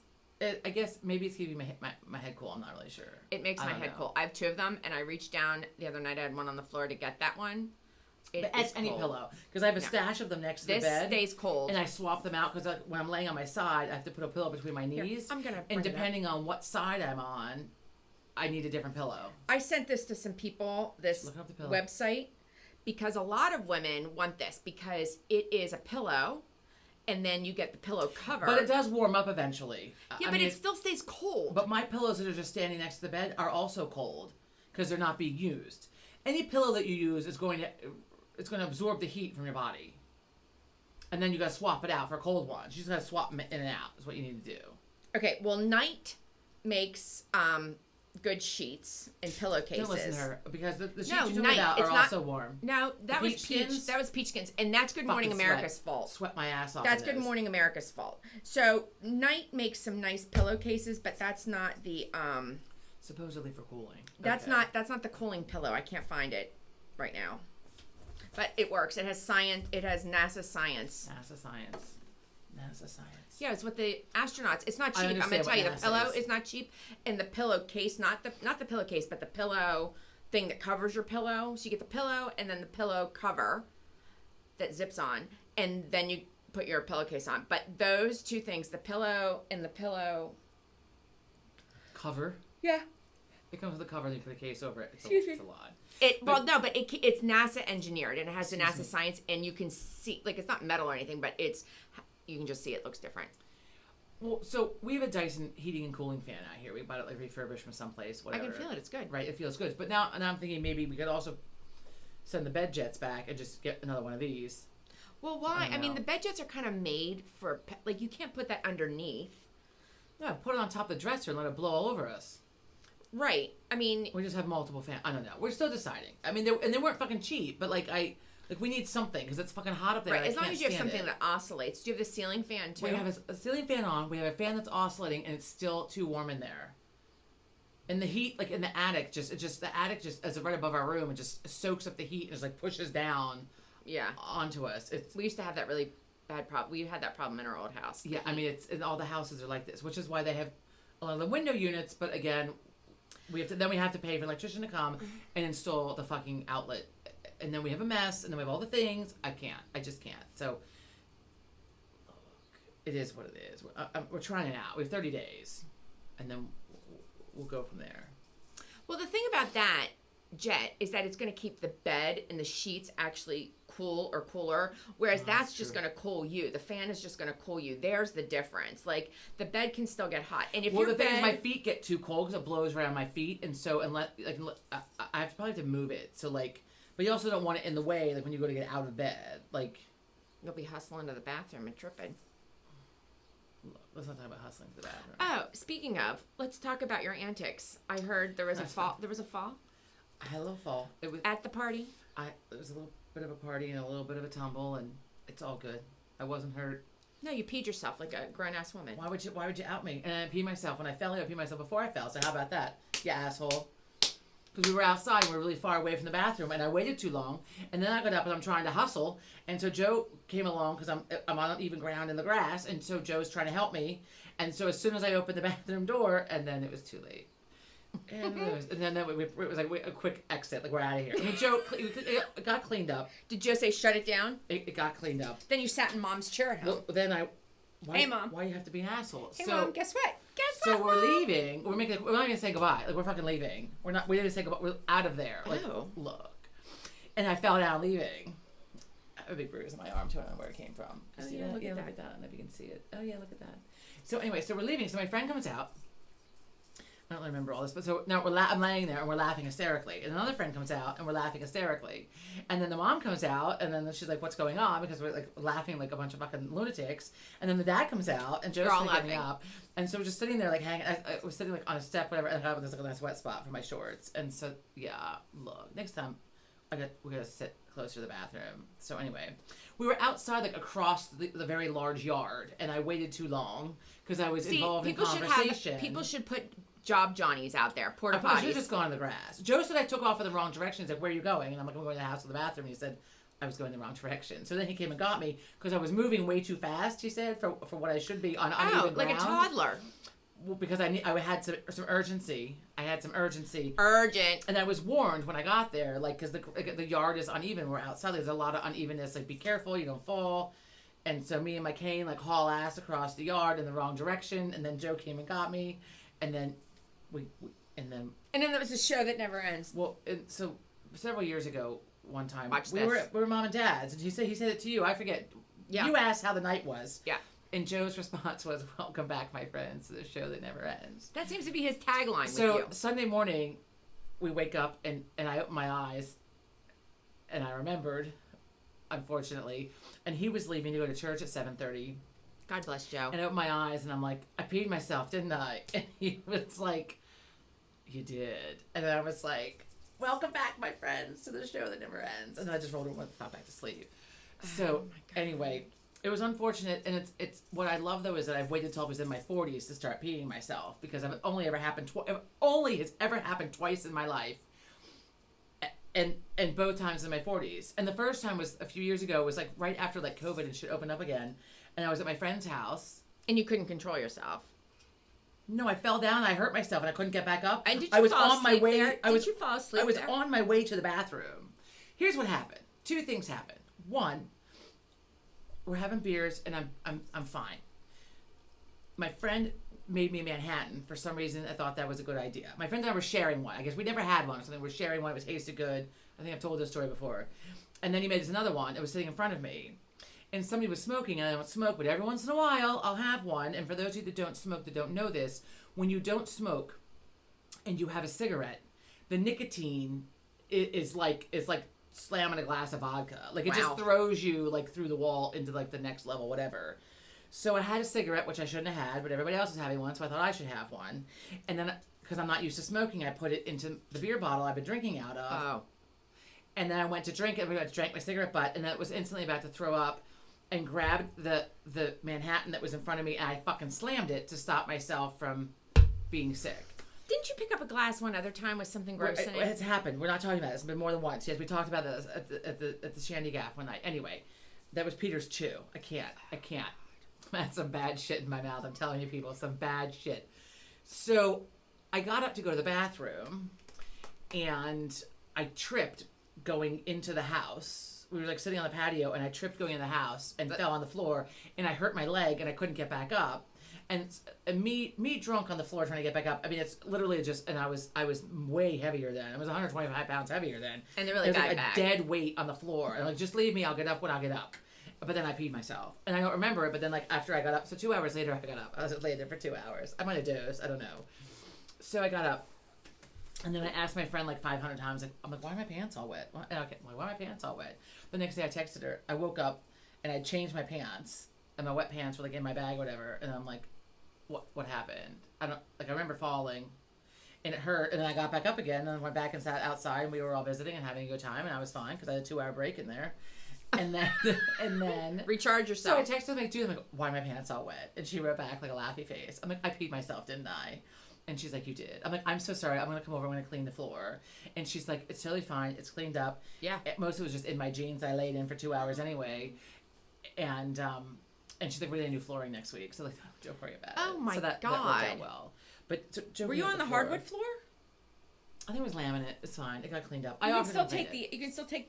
I guess maybe it's keeping my head cool. I'm not really sure. It makes my head cool. I have two of them, and I reached down the other night. I had one on the floor to get that one. But as any pillow, because I have a stash of them next to the bed. This stays cold, and I swap them out because when I'm laying on my side, I have to put a pillow between my knees. Here, and depending on what side I'm on, I need a different pillow. I sent this to some people, this website, because a lot of women want this because it is a pillow, and then you get the pillow cover. But it does warm up eventually. Yeah, but it still stays cold. But my pillows that are just standing next to the bed are also cold because they're not being used. Any pillow that you use is going to absorb the heat from your body. And then you got to swap it out for a cold one. You just got to swap them in and out is what you need to do. Okay, well, Night makes good sheets and pillowcases. Don't listen to her because the sheets you're talking about are also warm. No, that was Peach. That was Peachkins, and that's Good Morning America's fault. Sweat my ass off. That's Good Morning America's fault. So Night makes some nice pillowcases, but that's not the supposedly for cooling. That's not the cooling pillow. I can't find it right now, but it works. It has science. It has NASA Science. NASA Science. NASA Science. Yeah, it's what the astronauts. It's not cheap. I'm gonna tell you, the pillow is not cheap, and the pillowcase, not the pillowcase, but the pillow thing that covers your pillow. So you get the pillow and then the pillow cover that zips on, and then you put your pillowcase on. But those two things, the pillow and the pillow cover. Yeah. It comes with a cover, and you put a case over it. It's a lot. It's NASA engineered, and it has the NASA Science, and you can see, like, it's not metal or anything, but you can just see it looks different. Well, so we have a Dyson heating and cooling fan out here. We bought it like refurbished from someplace, whatever. I can feel it. It's good. Right, it feels good. But now I'm thinking maybe we could also send the BedJets back and just get another one of these. Well, why? I mean, the BedJets are kind of made for, like, you can't put that underneath. Yeah, put it on top of the dresser and let it blow all over us. Right. I mean, we just have multiple fans. I don't know. We're still deciding. I mean, they weren't fucking cheap, but like Like, we need something because it's fucking hot up there. Right. I As long can't as you have stand something it. that oscillates. Do you have the ceiling fan too? We have a ceiling fan on. We have a fan that's oscillating, and it's still too warm in there. And the heat, like in the attic, the attic as right above our room, it just soaks up the heat and just like pushes down Yeah. onto us. It's We used to have that really bad problem. We had that problem in our old house. yeah. I mean, it's and all the houses are like this, which is why they have a lot of the window units. But again, we have to pay for an electrician to come and install the fucking outlet, and then we have a mess, and then we have all the things. I just can't. So it is what it is. We're trying it out. We have 30 days, and then we'll go from there. Well, the thing about that, Jet, is that it's going to keep the bed and the sheets actually cool or cooler, whereas that's just going to cool you. The fan is just going to cool you. There's the difference. Like, the bed can still get hot. And if Well, your the thing bed... is, my feet get too cold because it blows around my feet, and so I have to probably have to move it. So like, but you also don't want it in the way, like when you go to get out of bed. Like, You'll be hustling to the bathroom and tripping. let's not talk about hustling to the bathroom. Oh, speaking of, let's talk about your antics. I heard there was a That's fall. fine. There was a fall I had a little fall. It was at the party. it was a little bit of a party and a little bit of a tumble, and it's all good. I wasn't hurt. No, you peed yourself like a grown-ass woman. Why would you out me? And I peed myself when I fell. I peed myself before I fell. So how about that, you asshole? Because we were outside, we were really far away from the bathroom, and I waited too long. And then I got up and I'm trying to hustle, and so Joe came along because I'm on even ground in the grass, and so Joe's trying to help me. And so as soon as I opened the bathroom door, and then it was too late. And then it was like a quick exit, like we're out of here. I mean, Joe, it got cleaned up. Did Joe say shut it down? It got cleaned up. Then you sat in Mom's chair at home. Well, then Hey, Mom. Why you have to be an asshole? Hey, so, Mom, guess what? So we're leaving. We're not even saying goodbye. Like, we're fucking leaving. We didn't even say goodbye. We're out of there. Like, Oh. look. And I fell down leaving. I have a big bruise on my arm, too. I don't know where it came from. Oh, See yeah, that? look at Look that. at that. I don't know if you can see it. Oh, yeah, look at that. So anyway, so we're leaving. So my friend comes out. I don't remember all this, but so now I'm laying there and we're laughing hysterically. And another friend comes out and we're laughing hysterically. And then the mom comes out and then she's like, "What's going on?" Because we're like laughing like a bunch of fucking lunatics. And then the dad comes out and Joe's You're all getting laughing. up. And so we're just sitting there like hanging. I was sitting like on a step, whatever, and there's like a nice wet spot for my shorts. And so yeah, look, next time we're gonna sit closer to the bathroom. So anyway, we were outside like across the very large yard, and I waited too long because I was involved in conversation. People should put job Johnnies out there, porta I should have potties. just gone in the grass. Joe said I took off in the wrong direction. He's like, "Where are you going?" And I'm like, "I'm going to the house to the bathroom." And he said I was going in the wrong direction. So then he came and got me because I was moving way too fast. He said for what I should be on uneven like ground. a toddler. Well, because I had some urgency. I had some urgency. Urgent. And I was warned when I got there, like, because the yard is uneven. We're outside. There's a lot of unevenness. Like, be careful, you don't fall. And so me and my cane, like, haul ass across the yard in the wrong direction. And then Joe came and got me. And then And then there was a show that never ends. well, so several years ago, one time, Watch we this. were mom and dad's. And he said it to you. I forget. Yeah. You asked how the night was. Yeah. And Joe's response was, "Welcome back, my friends, to the show that never ends." That seems to be his tagline So with you. Sunday morning, we wake up and I open my eyes, and I remembered, unfortunately, and he was leaving to go to church at 7:30, God bless Joe. and I opened my eyes and I'm like, "I peed myself, didn't I?" And he was like, "You did," and I was like, "Welcome back, my friends, to the show that never ends," and then I just rolled over and thought back to sleep. So Oh my God. anyway. It was unfortunate, and it's what I love though is that I've waited till I was in my 40s to start peeing myself because it only has ever happened twice in my life, and both times in my 40s. And the first time was a few years ago. It was like right after like COVID and shit opened up again, and I was at my friend's house. And you couldn't control yourself. No, I fell down. I hurt myself, and I couldn't get back up. And did you I was fall on my asleep way. there? Did you fall asleep I was there? on my way to the bathroom. Here's what happened. Two things happened. One. We're having beers and I'm fine. My friend made me a Manhattan. For some reason, I thought that was a good idea. My friend and I were sharing one. I guess we never had one or something. We're sharing one. It tasted good. I think I've told this story before. And then he made us another one. It was sitting in front of me. And somebody was smoking, and I don't smoke, but every once in a while, I'll have one. And for those of you that don't smoke, that don't know this, when you don't smoke and you have a cigarette, the nicotine is like slamming a glass of vodka. Like, it Wow. just throws you, like, through the wall into, like, the next level, whatever. So I had a cigarette, which I shouldn't have had, but everybody else was having one, so I thought I should have one. And then, because I'm not used to smoking, I put it into the beer bottle I've been drinking out of. Oh. And then I went to drink it. I drank my cigarette butt, and then was instantly about to throw up, and grabbed the Manhattan that was in front of me, and I fucking slammed it to stop myself from being sick. Didn't you pick up a glass one other time with something gross in it? It's happened. We're not talking about this. It's been more than once. Yes, we talked about this at the Shandy Gaff one night. Anyway, that was Peter's chew. I can't. I had some bad shit in my mouth. I'm telling you, people, some bad shit. So I got up to go to the bathroom, and I tripped going into the house. We were like sitting on the patio, and I tripped going in the house and fell on the floor, and I hurt my leg, and I couldn't get back up. And me drunk on the floor trying to get back up. I mean, it's literally just, and I was way heavier then. I was 125 pounds heavier then. And they really got got like back. A dead weight on the floor. And like, just leave me, I'll get up when I get up. But then I peed myself. And I don't remember it, but then like after I got up, so 2 hours later I got up. I was laid there for 2 hours. I might have dozed, I don't know. So I got up. And then I asked my friend like 500 times, I'm like, why are my pants all wet? Why are my pants all wet? The next day I texted her. I woke up and I changed my pants. And my wet pants were like in my bag or whatever. And I'm like, what happened? I remember falling and it hurt, and then I got back up again and went back and sat outside, and we were all visiting and having a good time, and I was fine because I had a 2-hour break in there. And then recharge yourself. So I texted her like, dude, I'm like, why are my pants all wet? And she wrote back like a laughy face. I'm like, I peed myself, didn't I? And she's like, you did. I'm like, I'm so sorry. I'm gonna come over. I'm gonna clean the floor. And she's like, it's totally fine. It's cleaned up. Yeah. Most of it was just in my jeans I laid in for 2 hours anyway. And she's like, we're getting new flooring next week. So like, don't worry about it. Oh my God. That worked out well. But were you on the hardwood floor? I think it was laminate. It's fine. It got cleaned up. You can still take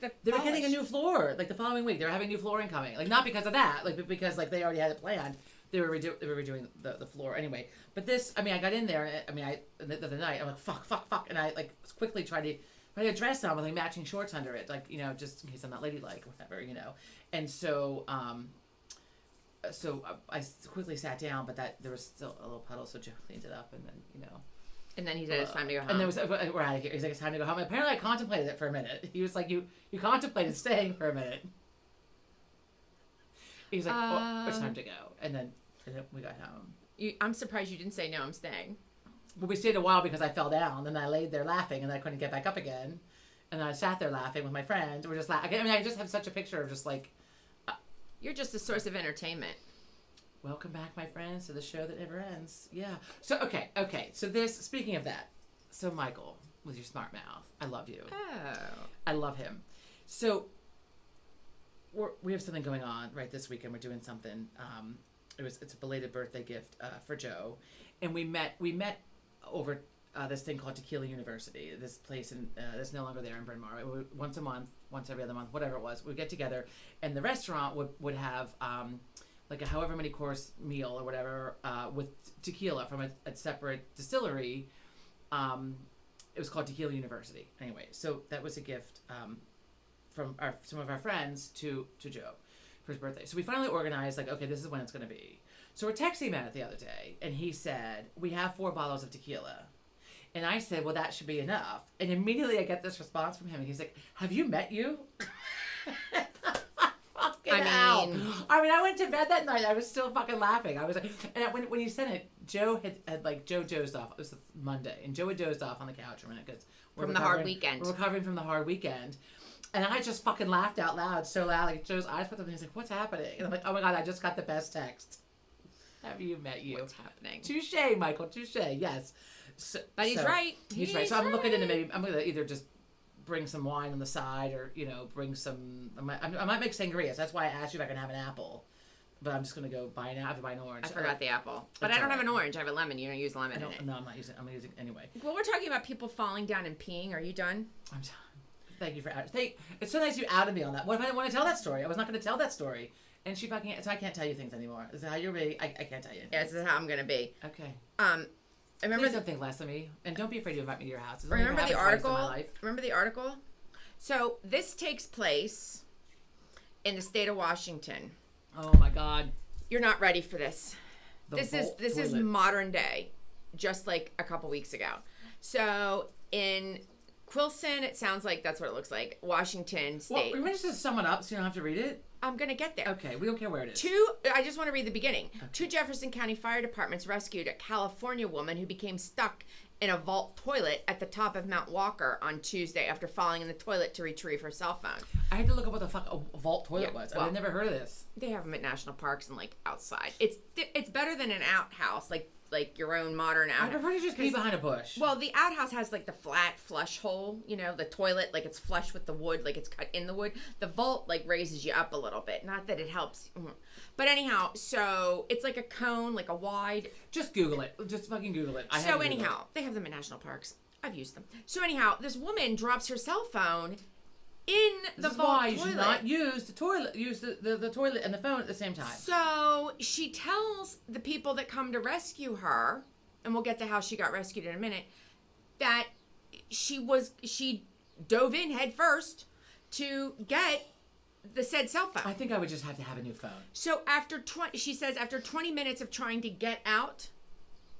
the. They were getting a new floor like the following week. They were having new flooring coming. Like not because of that, like but because like they already had it planned. They were redoing the floor anyway. But this, I mean, I got in there. The other night, I'm like fuck, and I like quickly tried to. I had a dress on with like matching shorts under it, like just in case I'm not ladylike, whatever, And so I quickly sat down, but there was still a little puddle, so Joe cleaned it up, and then And then he said it's time to go home. And then we're out of here. He's like, it's time to go home. And apparently, I contemplated it for a minute. He was like, you contemplated staying for a minute. He's like, oh, it's time to go, and then we got home. I'm surprised you didn't say no. I'm staying. Well, we stayed a while because I fell down, and I laid there laughing, and I couldn't get back up again, and then I sat there laughing with my friend. We're just laughing. I mean, I just have such a picture of just like. You're just a source of entertainment. Welcome back, my friends, to the show that never ends. Yeah. So okay. So speaking of that, so Michael with your smart mouth, I love you. Oh. I love him. So we have something going on right this weekend. We're doing something. It's a belated birthday gift for Joe, and we met over this thing called Tequila University. This place that's no longer there in Bryn Mawr. Once a month, once every other month, whatever it was, we'd get together, and the restaurant would have like a however many course meal or whatever with tequila from a separate distillery. It was called Tequila University. Anyway, so that was a gift from some of our friends to Joe for his birthday. So we finally organized, like, okay, this is when it's going to be. So we're texting about it the other day, and he said, we have 4 bottles of tequila. And I said, well, that should be enough. And immediately I get this response from him, and he's like, have you met you? I mean, I went to bed that night. I was still fucking laughing. I was like, and when he sent it, Joe had Joe dozed off. It was Monday, and Joe had dozed off on the couch for a minute because we're recovering from the hard weekend. And I just fucking laughed out loud, so loud, like Joe's eyes put up, and he's like, what's happening? And I'm like, oh my God, I just got the best text. Have you met you? What's happening? Touche, Michael, touche, yes. But he's right. He's right. So I'm looking into I'm going to either just bring some wine on the side or, bring some, I might make sangria. So that's why I asked you if I can have an apple. But I'm just going to go buy an orange. I forgot the apple. But I don't have an orange. I have a lemon. You don't use lemon in it. No, I'm not using it. I'm going to use it anyway. Well, we're talking about people falling down and peeing. Are you done? I'm done. Thank you for it's so nice you outed me on that. What if I didn't want to tell that story? I was not going to tell that story. And so I can't tell you things anymore. Is that how you're being? I can't tell you anything. Yeah, this is how I'm going to be. Okay. I remember. Please don't think less of me. And don't be afraid to invite me to your house. Remember the article? Remember the article? So this takes place in the state of Washington. Oh my God. You're not ready for this. This is modern day, just like a couple weeks ago. So in Quilson, it sounds like that's what it looks like. Washington State. Well, we just sum it up so you don't have to read it. I'm going to get there. Okay, we don't care where it is. I just want to read the beginning. Okay. 2 Jefferson County fire departments rescued a California woman who became stuck in a vault toilet at the top of Mount Walker on Tuesday after falling in the toilet to retrieve her cell phone. I had to look up what the fuck a vault toilet was. well, I've never heard of this. They have them at national parks and like outside. It's better than an outhouse, like your own modern outhouse. I prefer to just be behind a bush. Well, the outhouse has like the flat flush hole, you know, the toilet, like it's flush with the wood, like it's cut in the wood. The vault like raises you up a little bit. Not that it helps. But anyhow, so it's like a cone, like a wide. Just Google it. Just fucking Google it. So anyhow, they have them at national parks. I've used them. So anyhow, this woman drops her cell phone in the vault why toilet. you should not use the toilet. Use the toilet and the phone at the same time. So she tells the people that come to rescue her, and we'll get to how she got rescued in a minute, that she dove in head first to get the said cell phone. I think I would just have to have a new phone. So she says after 20 minutes of trying to get out,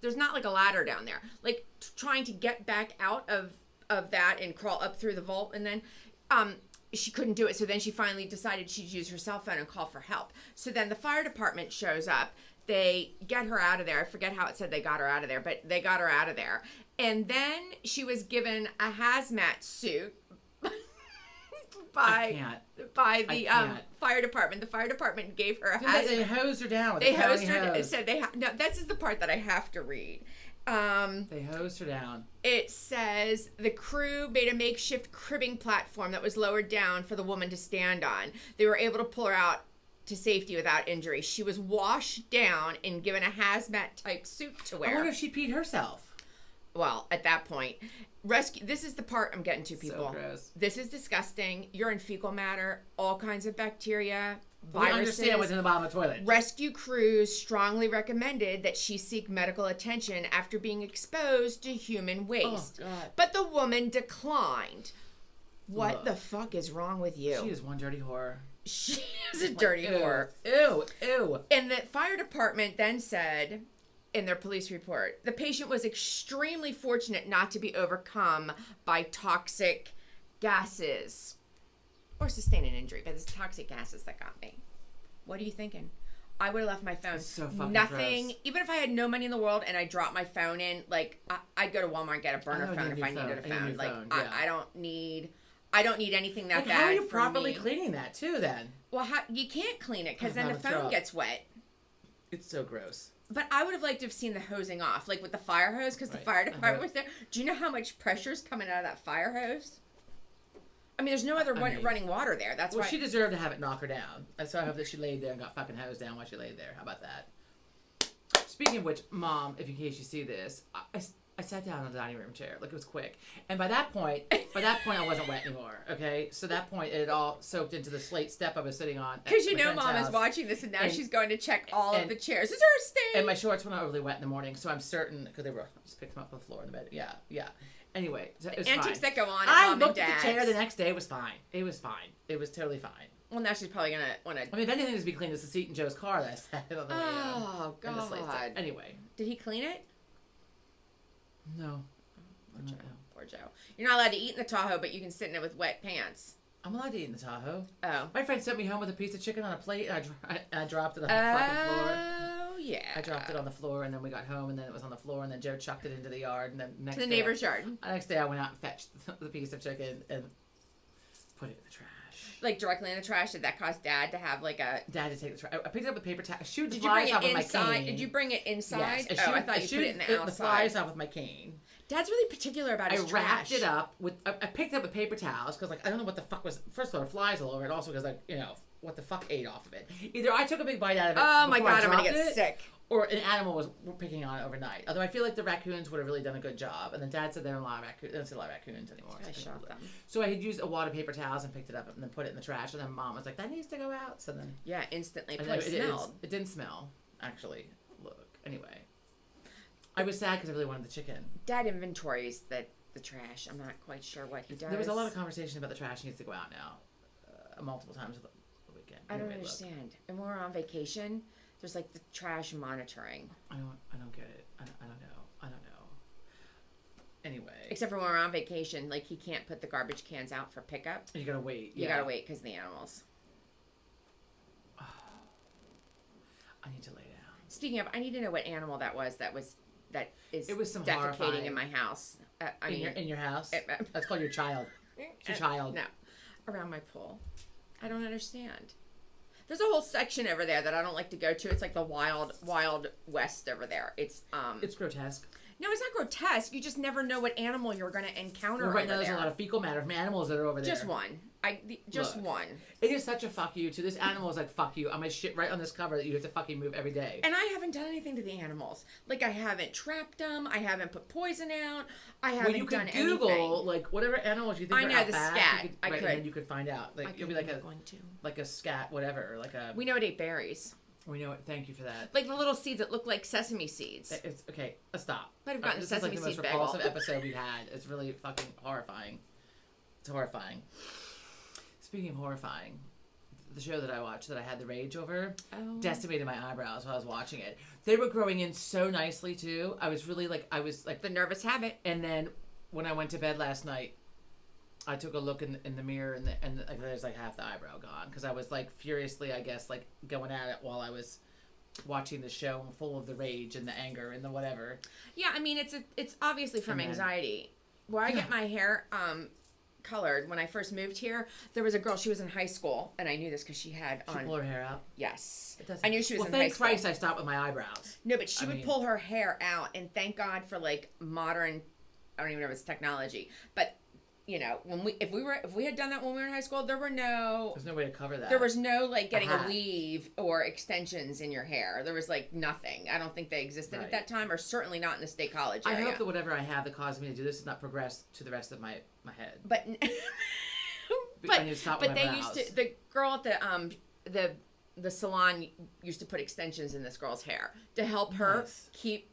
there's not like a ladder down there, like trying to get back out of that and crawl up through the vault, and then she couldn't do it. So then she finally decided she'd use her cell phone and call for help. So then the fire department shows up. They get her out of there. I forget how it said they got her out of there, but they got her out of there. And then she was given a hazmat suit by the fire department. The fire department gave her a hazmat. They hosed her down. They hosed her. It said no. This is the part that I have to read. They hosed her down. It says the crew made a makeshift cribbing platform that was lowered down for the woman to stand on. They were able to pull her out to safety without injury. She was washed down and given a hazmat type suit to wear. I wonder if she peed herself. Well, at that point, rescue. This is the part I'm getting to, people. So gross. This is disgusting. You're in fecal matter, all kinds of bacteria, We viruses. understand what's in the bottom of the toilet. Rescue crews strongly recommended that she seek medical attention after being exposed to human waste. Oh, God. But the woman declined. What Ugh. the fuck is wrong with you? She is one dirty whore. She is a dirty whore. Ew, ew. And the fire department then said in their police report, the patient was extremely fortunate not to be overcome by toxic gases or sustain an injury, but it's toxic gases that got me. What are you thinking? I would have left my phone. It's so fucking nothing. gross. Even if I had no money in the world and I dropped my phone in, like I'd go to Walmart and get a burner I phone need if a I new needed a phone. I need a phone. new Like phone, yeah. I don't need anything that Like, bad. how are you for properly me. cleaning that too? Then Well, you can't clean it because I'm then the gonna throw phone up. gets wet. it's so gross. But I would have liked to have seen the hosing off, like with the fire hose, because the Right. fire department was there. Do you know how much pressure's coming out of that fire hose? I mean, there's no other running water there. That's Well, why. she deserved to have it knock her down. So I hope that she laid there and got fucking hosed down while she laid there. How about that? Speaking of which, Mom, if in case you see this, I sat down on the dining room chair. Like, it was quick. And by that point, I wasn't wet anymore, okay? So that point, it had all soaked into the slate step I was sitting on. Because at my friend's Mom is house. watching this, and now And- she's going to check all of and- the chairs. Is there a stain? And my shorts were not overly wet in the morning, so I'm certain, because they were, I just picked them up on the floor in the bed. Yeah. Anyway, so it was Antics fine. that go on at I Mom looked and at the chair Dad's. the next day. It was fine. It was fine. It was totally fine. Well, now she's probably gonna want to. I mean, if anything needs to be cleaned, it's the seat in Joe's car that I sat on the way Oh and the slate step. God! Anyway. Did he clean it? No. Poor Joe. Poor Joe. You're not allowed to eat in the Tahoe, but you can sit in it with wet pants. I'm allowed to eat in the Tahoe. Oh. My friend sent me home with a piece of chicken on a plate, and I dropped it on the fucking floor. Oh yeah. I dropped it on the floor, and then we got home, and then it was on the floor, and then Joe chucked it into the yard, and then next to the day, neighbor's yard. next day I went out and fetched the piece of chicken and put it in the trash. Like directly in the trash. Did that cause Dad to have like a? Dad to take the trash. I picked it up with paper towel. I shooed the Did you bring flies off it with my inside? cane. Did you bring it inside? Yes. Oh, I thought you put it in the the outside. flies off with my cane. Dad's really particular about I his wrapped trash. it up with. I picked it up with paper towels because, like, I don't know what the fuck was. First of all, there were flies all over it. Also, because, like, you know, what the fuck ate off of it. Either I took a big bite out of it. Oh my before I God, I'm gonna dropped get it, sick. Or an animal was picking on it overnight. Although I feel like the raccoons would have really done a good job. And then Dad said there are a lot of raccoons. They don't see a lot of raccoons anymore. I shot them. So I had used a wad of paper towels and picked it up and then put it in the trash. And then Mom was like, "That needs to go out." So then Yeah, instantly. and Plus then smelled. it didn't smell, actually. Look, anyway, I was sad because I really wanted the chicken. Dad inventories the trash. I'm not quite sure what he does. There was a lot of conversation about the trash needs to go out now, multiple times the weekend. I don't Anyway, look. understand. And when we're on vacation, there's like the trash monitoring. I don't get it. I don't know. Anyway, Except for when we're on vacation, like he can't put the garbage cans out for pickup. you gotta wait. You Yeah. gotta wait because the animals. I need to lay down. Speaking of, I need to know what animal that was that is It was some defecating horrifying. in my house. I mean, in your house? it- That's called your child. It's your child. No, around my pool. I don't understand. There's a whole section over there that I don't like to go to. It's like the wild west over there. It's grotesque. no, it's not grotesque. You just never know what animal you're going to encounter. Well, right over now there's there. a lot of fecal matter from animals that are over there. Just one. Just Look. one. It is such a fuck you too. This animal is like fuck you. I'm gonna shit right on this cover that you have to fucking move every day. And I haven't done anything to the animals. Like I haven't trapped them. I haven't put poison out. I haven't Well, you could done Google anything. like whatever animals you think I are know, out the back, scat. You could, I right, could. and then you could find out. Like you'll be like I'm a going to. like a scat, whatever. Like a. We know it ate berries. We know it. Thank you for that. Like the little seeds that look like sesame seeds. It's okay. Stop. Might have gotten This a is like sesame the most seed bagel. repulsive episode we've had. It's really fucking horrifying. It's horrifying. Speaking of horrifying, the show that I watched that I had the rage over decimated my eyebrows while I was watching it. They were growing in so nicely too. I was really like The nervous habit. and then when I went to bed last night, I took a look in the mirror and like, there's like half the eyebrow gone because I was like furiously, I guess, like going at it while I was watching the show and full of the rage and the anger and the whatever. Yeah, I mean it's obviously from And then- anxiety. Where I get my hair colored when I first moved here, there was a girl. She was in high school, and I knew this because she had She on. pull her hair out. Yes, It doesn't- I knew she was well, in high thank school. Christ I stopped with my eyebrows. No, but she I would mean- pull her hair out, and thank God for like modern. I don't even know if it's technology, but you know, if we had done that when we were in high school, there was no way to cover that. like getting a hat. weave or extensions in your hair. There was like nothing. I don't think they existed Right. at that time, or certainly not in the state college I area. hope that whatever I have that caused me to do this does not progress to the rest of my head. But I need to stop with but my they brows. used to, the girl at the salon used to put extensions in this girl's hair to help her Nice. keep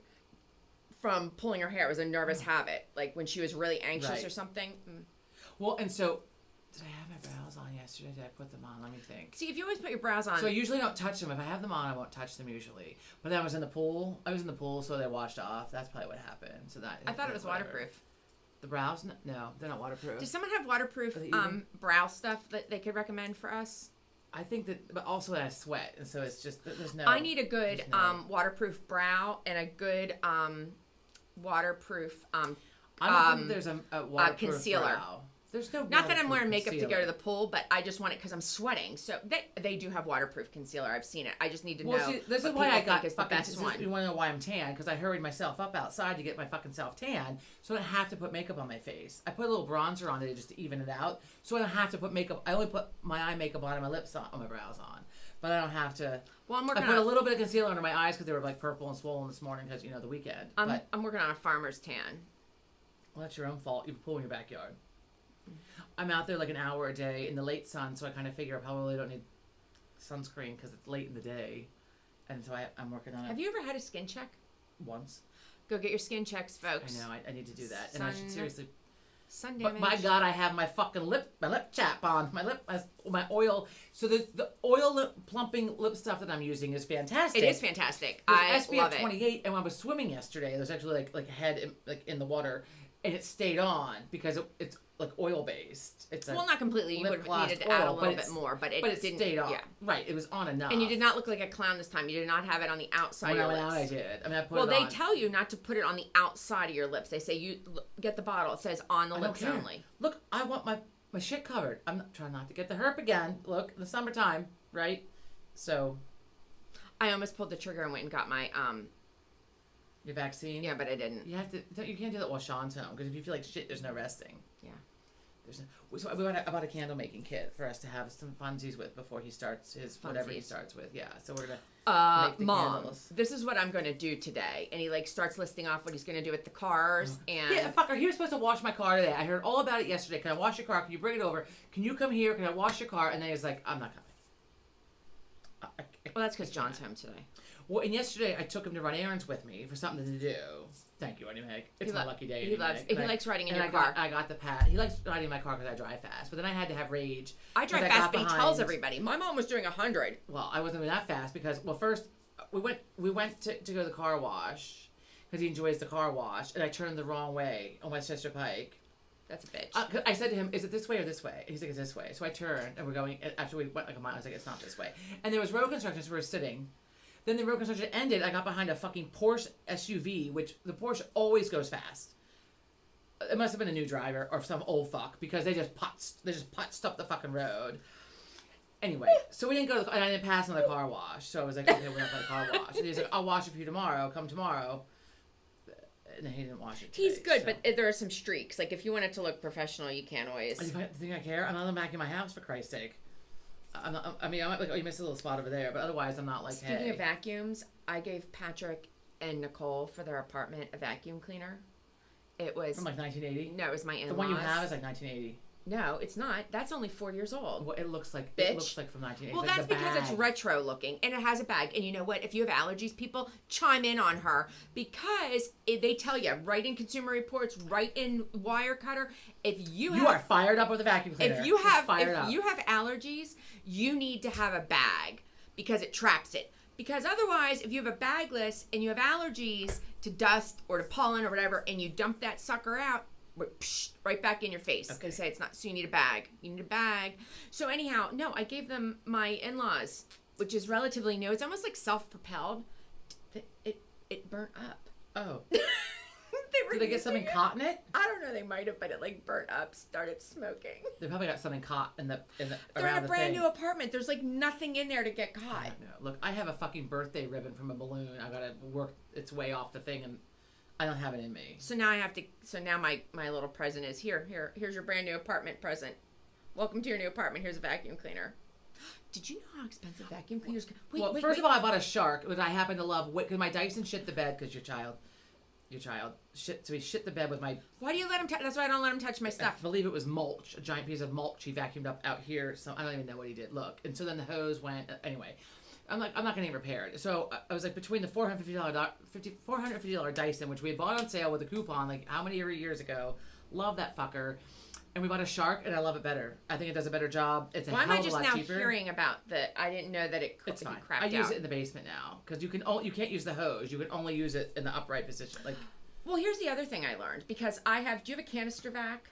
from pulling her hair. It was a nervous habit, like when she was really anxious Right. or something. Well, and so did I have my brows on yesterday? Did I put them on? Let me think. See, if you always put your brows on, So I usually don't touch them. If I have them on, I won't touch them usually. But then I was in the pool, so they washed off. That's probably what happened. So that I thought it was whatever. waterproof. The brows? No, they're not waterproof. Does someone have waterproof Are they even? brow stuff that they could recommend for us? I think that, but also I sweat, and so it's just there's no. I need a good there's no- waterproof brow and a good waterproof I don't think there's a waterproof concealer. brow. There's no. Not that I'm waterproof wearing makeup to go to concealer. the pool, but I just want it because I'm sweating. So they do have waterproof concealer. I've seen it. I just need to Well, know. see, this is what why people I got think is the fucking. best one. You want to know why I'm tan? Because I hurried myself up outside to get my fucking self tan, so I don't have to put makeup on my face. I put a little bronzer on today just to even it out, so I don't have to put makeup. I only put my eye makeup on and my lips on my brows on, but I don't have to. Well, I'm I working put a on. little bit of concealer under my eyes because they were like purple and swollen this morning because the weekend. But I'm working on a farmer's tan. well, that's your own fault. You pull in your backyard. I'm out there like an hour a day in the late sun, so I kind of figure I probably don't need sunscreen because it's late in the day, and so I'm working on it Have you ever had a skin check? once. Go get your skin checks, I folks. know I need to do that, and I should Sun- seriously. Sun But damage. my God, I have my fucking lip chap on. My oil. So the oil plumping lip stuff that I'm using is fantastic. It is fantastic. It was I SPF love it. 28, and when I was swimming yesterday, there's actually like a head in the water, and it stayed on because it's like oil based. It's a Well, not completely. You lip would have gloss needed to add a oil, little but bit it's- more, but it didn't. stayed on. Yeah. Right, it was on enough. And you did not look like a clown this time. You did not have it on the outside When of I your went lips. out, I did. I mean, I put Well, it they on. tell you not to put it on the outside of your lips. They say you get the bottle. It says on the I don't lips care. only. Look, I want my shit covered. I'm not trying not to get the herp again. Look, in the summertime, right? So I almost pulled the trigger and went and got my your vaccine. yeah, but I didn't. You have to. You can't do that while Sean's home because if you feel like shit, there's no resting. Yeah. There's no. So I bought a candle making kit for us to have some funsies with before he starts his whatever he Funsies. starts with. Yeah. So we're gonna. Make the Mom, candles. this is what I'm going to do today. And he like starts listing off what he's going to do with the cars and Yeah, fucker. He was supposed to wash my car today. I heard all about it yesterday. Can I wash your car? Can you bring it over? Can you come here? Can I wash your car? And then he's like, I'm not coming. well, that's because John's home today. Well, and yesterday I took him to run errands with me for something to do. Thank you, Eddie Meg. It's He my lo- lucky day. he Eddie loves- Meg. he And likes riding in and your I car. I got the pat. He likes riding in my car because I drive fast. But then I had to have rage. I drive 'cause fast, got but he behind- tells everybody. My mom was doing 100. Well, I wasn't that fast because first we went to go to the car wash because he enjoys the car wash, and I turned the wrong way on Westchester Pike. That's a bitch. 'Cause I said to him, "Is it this way or this way?" And he's like, "It's this way." So I turned, and we're going. After we went like a mile, I was like, "It's not this way." And there was road construction, so we were sitting. Then the road construction ended. I got behind a fucking Porsche SUV, which the Porsche always goes fast. It must have been a new driver or some old fuck because they just putzed up the fucking road. Anyway, so we didn't go to the, and I didn't pass on the car wash. So I was like, okay, we're not going to car wash. And he's like, I'll wash it for you tomorrow. Come tomorrow. And then he didn't wash it today. He's good, but there are some streaks. Like, if you want it to look professional, you can't always. Do you think I care? I'm not back in my house, for Christ's sake. I'm not, I mean, I'm like, oh, you missed a little spot over there, but otherwise I'm not like, Speaking of vacuums, I gave Patrick and Nicole for their apartment a vacuum cleaner. It was... From like 1980? No, it was my in-laws. The one you have is like 1980. No, it's not. That's only 4 years old. Well, it looks like Bitch. It looks like from 1980. Well, like that's because it's retro looking and it has a bag. And you know what? If you have allergies, people chime in on her because they tell you right in Consumer Reports, right in Wirecutter. If you are fired up with a vacuum cleaner. If you have allergies, you need to have a bag because it traps it. Because otherwise, if you have a bagless and you have allergies to dust or to pollen or whatever, and you dump that sucker out, right back in your face. Okay. They say it's not, so you need a bag. You need a bag. So anyhow, no, I gave them my in-laws, which is relatively new. It's almost like self-propelled. It burnt up. Oh. Did they get something caught in it? I don't know. They might have, but it like burnt up, started smoking. They probably got something caught in the They're in a brand new apartment. There's like nothing in there to get caught. I know. Look, I have a fucking birthday ribbon from a balloon. I gotta work its way off the thing, and I don't have it in me. So now I have to. So now my little present is here's your brand new apartment present. Welcome to your new apartment. Here's a vacuum cleaner. Did you know how expensive vacuum cleaners? Wait, first of all, I bought a Shark, which I happen to love, because my Dyson shit the bed because your child shit. So he shit the bed with my. Why do you let him? That's why I don't let him touch my stuff. I believe it was mulch, a giant piece of mulch he vacuumed up out here. So I don't even know what he did. Look, and so then the hose went. Anyway, I'm not gonna get repaired. So I was like between the $450 Dyson, which we had bought on sale with a coupon, like how many years ago? Love that fucker. And we bought a Shark, and I love it better. I think it does a better job. It's a hell of a lot cheaper. Why am I just now hearing about the? I didn't know that it's fine. Crapped I use it in the basement now because you can't use the hose. You can only use it in the upright position. Like, well, here's the other thing I learned because do you have a canister vac?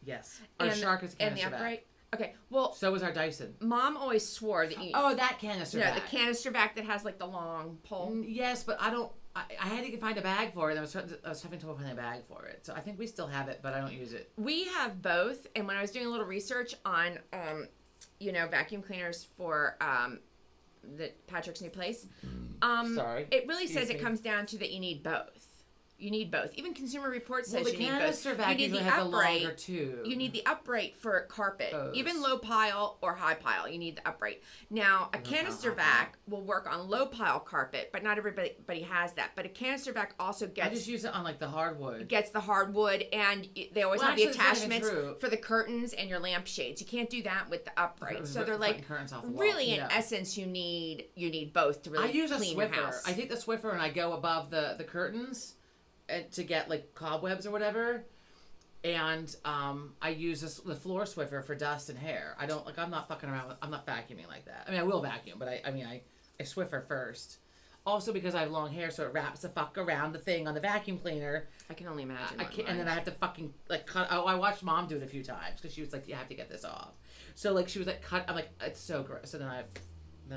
Yes, our Shark is a canister and the upright. Vac. Okay, well, so was our Dyson. Mom always swore that you. Oh, that canister vac. No, the canister vac that has like the long pole. Yes, but I don't. I had to find a bag for it. I was having trouble finding a bag for it. So I think we still have it, but I don't use it. We have both. And when I was doing a little research on, vacuum cleaners for Patrick's new place, sorry, it really says it comes down to that you need both. You need both. Even Consumer Reports says you need both. The canister vac usually has a longer tube. You need the upright for carpet. Hose. Even low pile or high pile, you need the upright. Now, a canister vac will work on low pile carpet, but not everybody has that. But a canister vac also gets... I just use it on like the hardwood. It gets the hardwood, and they always have the attachments for the curtains and your lampshades. You can't do that with the upright. So they're like, really in essence, you need both to really clean your house. I take the Swiffer and I go above the curtains to get like cobwebs or whatever, and I use the floor Swiffer for dust and hair. I'm not fucking around. I'm not vacuuming like that. I mean, I will vacuum, but I Swiffer first. Also because I have long hair, so it wraps the fuck around the thing on the vacuum cleaner. I can only imagine. And then I have to fucking like cut. Oh, I watched Mom do it a few times because she was like, "You have to get this off." So like she was like, "Cut." I'm like, "It's so gross." So then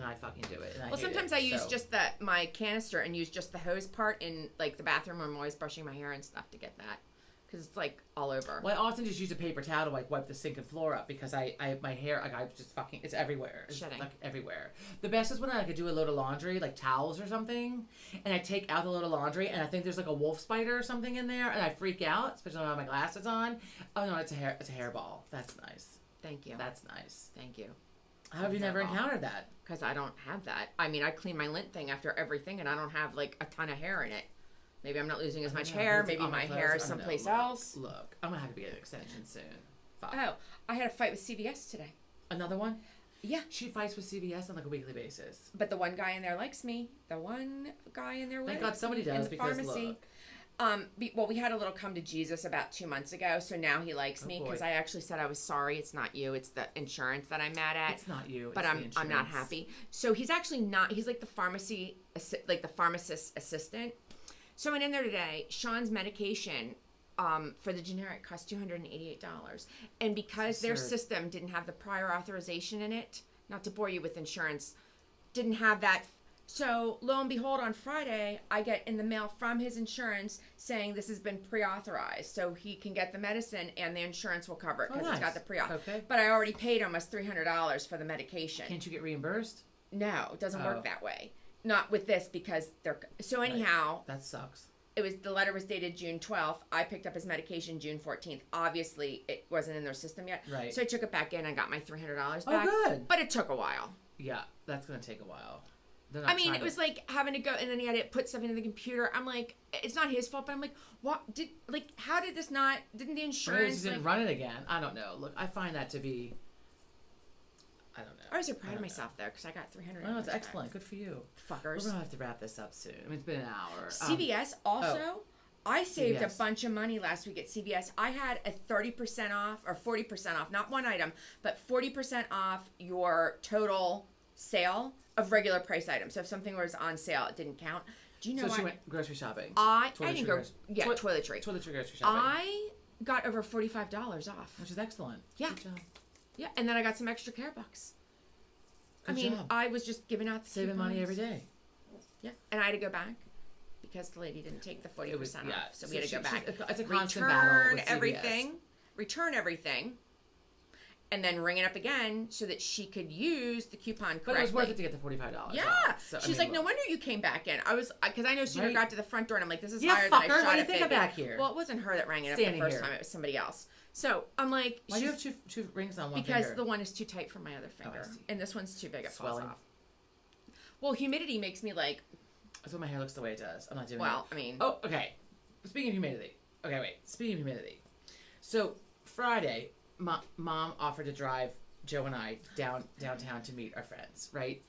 I fucking do it. And sometimes I use just my canister and use just the hose part in like the bathroom where I'm always brushing my hair and stuff to get that because it's like all over. Well, I often just use a paper towel to like wipe the sink and floor up because my hair I just fucking it's everywhere. It's shedding. Like everywhere. The best is when I could do a load of laundry like towels or something, and I take out the load of laundry and I think there's like a wolf spider or something in there and I freak out, especially when I have my glasses on. Oh no, it's a hairball. That's nice. Thank you. That's nice. Thank you. How have you never encountered that? Because I don't have that. I mean, I clean my lint thing after everything, and I don't have like a ton of hair in it. Maybe I'm not losing as much hair. Maybe my hair is someplace else. Look, I'm gonna have to get an extension soon. Fuck. Oh, I had a fight with CVS today. Another one? Yeah. She fights with CVS on like a weekly basis. But the one guy in there likes me. Thank God somebody does because pharmacy. Look. We had a little come to Jesus about 2 months ago, so now he likes me because I actually said I was sorry. It's not you. It's the insurance that I'm mad at. It's not you. But I'm not happy. So he's actually not. He's like the pharmacist assistant. So I went in there today. Sean's medication for the generic cost $288, and because their system didn't have the prior authorization in it, not to bore you with insurance, didn't have that So lo and behold, on Friday, I get in the mail from his insurance saying this has been pre-authorized, so he can get the medicine and the insurance will cover it because it's got the pre-auth. Okay. But I already paid almost $300 for the medication. Can't you get reimbursed? No, it doesn't work that way. Not with this because they're so anyhow. That sucks. The letter was dated June 12th. I picked up his medication June 14th. Obviously, it wasn't in their system yet. Right. So I took it back in and got my $300 back. Oh, good. But it took a while. Yeah, that's gonna take a while. I mean, it was like having to go, and then he had to put stuff into the computer. I'm like, it's not his fault, but I'm like, how did this not, didn't the insurance, didn't run it again. I don't know. Look, I find that to be, I don't know. I was so proud of myself, though, because I got $300 Oh, it's excellent. Good for you. Fuckers. We're gonna have to wrap this up soon. I mean, it's been an hour. CVS also, I saved CVS. a bunch of money last week at CVS. I had a 30% off, or 40% off, not one item, but 40% off your total sale of regular price items. So if something was on sale, it didn't count. Do you know So she what? went grocery shopping. I didn't go. Yeah, toiletry. toiletry. Toiletry grocery shopping. I got over $45 off. Which is excellent. Yeah. Good job. Yeah, and then I got some extra care bucks. Good I mean, job. I was just giving out the Saving money coupons. every day. Yeah, and I had to go back because the lady didn't take the 40% off. So we had to go back. It's a constant battle Return with CVS. everything. Return everything. And then ring it up again so that she could use the coupon correctly. But it was worth it to get the $45. Yeah. off. So, She's like, no wonder you came back in. Because I know sooner Right. got to the front door and I'm like, this is Yeah, higher than I fucker, shot why do you it, think I'm baby. back here? Well, it wasn't her that rang it up Standing the first here. time. It was somebody else. So I'm like, Why do you she's- have two rings on one because finger? the one is too tight for my other finger. see. And this one's too big. It falls Swelling. off. Well, humidity makes me like, That's why my hair looks the way it does. I'm not doing well, it. I mean. Oh, okay. Speaking of humidity. Okay, wait. Speaking of humidity. So, Friday, Mom offered to drive Joe and I downtown to meet our friends, right?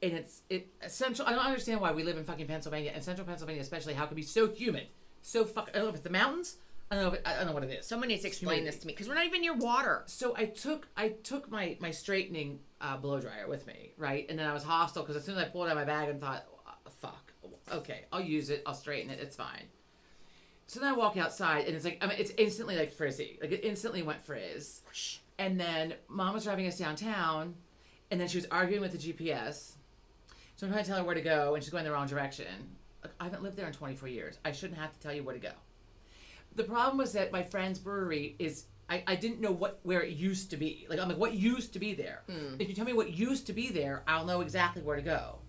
And it's essential. I don't understand why we live in fucking Pennsylvania, and central Pennsylvania especially, how it can be so humid. So I don't know if it's the mountains. I don't know what it is. Someone needs to explain this to me because we're not even near water. So I took my straightening blow dryer with me, right? And then I was hostile because as soon as I pulled it out of my bag and thought, fuck, okay, I'll use it, I'll straighten it, it's fine. So then I walk outside and it's like, I mean, it's instantly like frizzy. Like it instantly went frizz. And then Mom was driving us downtown and then she was arguing with the GPS. So I'm trying to tell her where to go and she's going the wrong direction. Like, I haven't lived there in 24 years. I shouldn't have to tell you where to go. The problem was that my friend's brewery is, I didn't know where it used to be. Like, I'm like, what used to be there? If you tell me what used to be there, I'll know exactly where to go.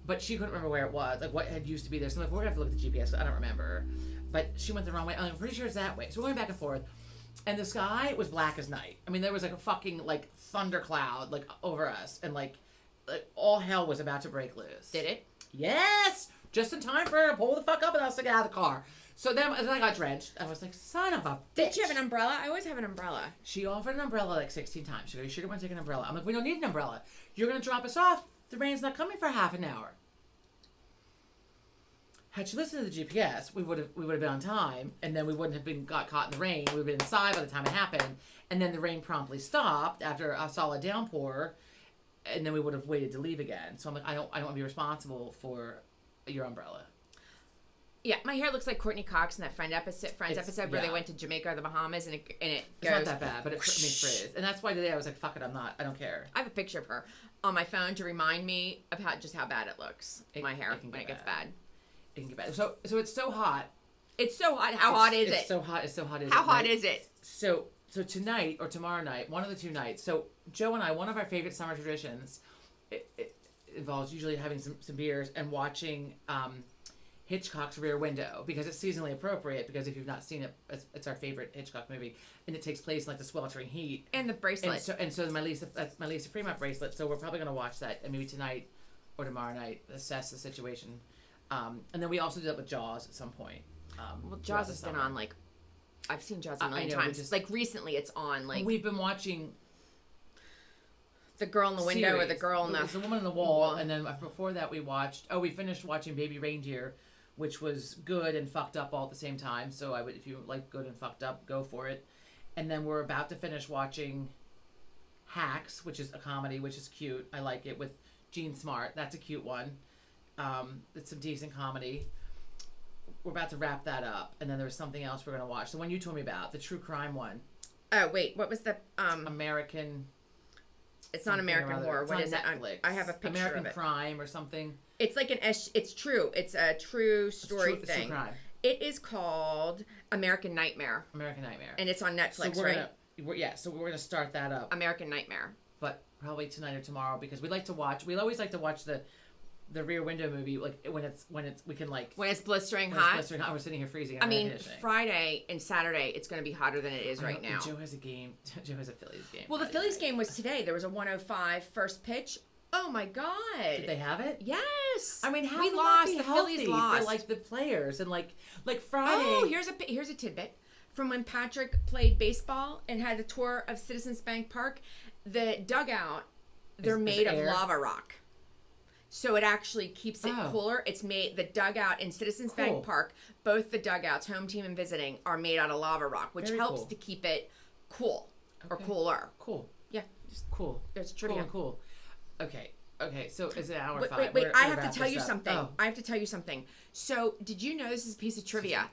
But she couldn't remember where it was, like what had used to be there. So I'm like, we're gonna have to look at the GPS. I don't remember. But she went the wrong way. I'm pretty sure it's that way. So we're going back and forth. And the sky was black as night. I mean, there was like a fucking like thundercloud like over us. And like all hell was about to break loose. Did it? Yes! Just in time for her to pull the fuck up and I was like out of the car. So then I got drenched. I was like, son of a bitch. Did you have an umbrella? I always have an umbrella. She offered an umbrella like 16 times. She goes, you sure you want to take an umbrella? I'm like, we don't need an umbrella. You're going to drop us off. The rain's not coming for half an hour. Had she listened to the GPS, we would have been on time, and then we wouldn't have got caught in the rain. We would have been inside by the time it happened, and then the rain promptly stopped after a solid downpour, and then we would have waited to leave again. So I'm like, I don't want to be responsible for your umbrella. Yeah, my hair looks like Courtney Cox in that Friends episode where they went to Jamaica or the Bahamas and it It's goes. not that bad, but it makes frizz. And that's why today I was like, fuck it, I don't care. I have a picture of her on my phone to remind me of how bad it looks. My hair when it gets bad. It can get bad. So it's so hot. It's so hot. How hot is it? It's so hot. It's so hot. How hot is it? So tonight or tomorrow night, one of the two nights. So Joe and I, one of our favorite summer traditions, it involves usually having some beers and watching Hitchcock's Rear Window because it's seasonally appropriate. Because if you've not seen it, it's our favorite Hitchcock movie, and it takes place in like the sweltering heat. And the bracelet. And so my Lisa Fremont bracelet. So we're probably gonna watch that, and maybe tonight or tomorrow night assess the situation. And then we also do that with Jaws at some point. Well, Jaws has been on like, I've seen Jaws a million times. Like recently, it's on like. We've been watching. The girl in the window series. Or the girl in the woman in the wall, and then before that we finished watching Baby Reindeer, which was good and fucked up all at the same time. So if you like good and fucked up, go for it. And then we're about to finish watching Hacks, which is a comedy, which is cute. I like it with Gene Smart. That's a cute one. It's some decent comedy. We're about to wrap that up, and then there's something else we're gonna watch. The one you told me about, the true crime one. Oh wait, what was the American. It's not something American or other. Horror. It's What on is it? Netflix. I have a picture American of it. Crime or something. It's like it's true. It's a true story It's true thing. crime. It is called American Nightmare, American Nightmare. and it's on Netflix, so right? So we're gonna start that up, American Nightmare. but probably tonight or tomorrow because we always like to watch the Rear Window movie like when it's we can like When it's blistering when it's hot. blistering hot. We're sitting here freezing. I mean, Friday and Saturday, it's going to be hotter than it is right now. Joe has a game. Joe has a Phillies game. Well, the Phillies game was today. There was a 105 first pitch. Oh my God! Did they have it? Yes. I mean, how we can lost. that be The healthy Phillies lost. for like the players and like Friday. Oh, here's a tidbit from when Patrick played baseball and had a tour of Citizens Bank Park. The dugout, they're Is made of air? lava rock, so it actually keeps it Oh. cooler. It's made the dugout in Citizens Cool. Bank Park. Both the dugouts, home team and visiting, are made out of lava rock, which Very helps cool. to keep it cool or Okay. cooler. Cool. Yeah, just, Cool. there's trivia. Cool. Okay. So it's an hour Wait, 5. wait. We're I gonna have wrap to tell this you up. something. Oh. I have to tell you something. So, did you know this is a piece of trivia?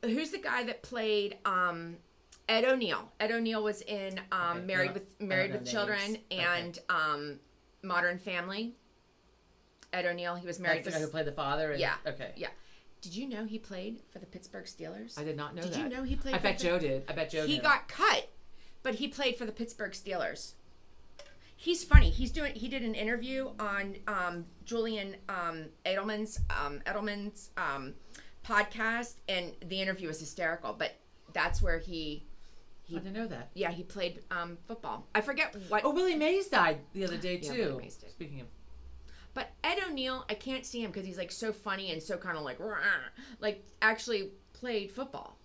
Who's the guy that played Ed O'Neill? Ed O'Neill was in Okay, Married know with Children names. and Modern Family. Ed O'Neill. He was married That's the guy who played the father. And, Yeah. Okay. Yeah. Did you know he played for the Pittsburgh Steelers? I did not know Did that. you know he played? I for bet the- Joe did. I bet Joe He knew. got cut, but he played for the Pittsburgh Steelers. He's funny. He did an interview on Julian Edelman's podcast, and the interview was hysterical. But that's where he I didn't know that. he played football. I forget what. Oh, Willie Mays died the other day Yeah, too. Willie Mays did. Speaking of, But Ed O'Neill, I can't see him because he's like so funny and so kind of like actually played football.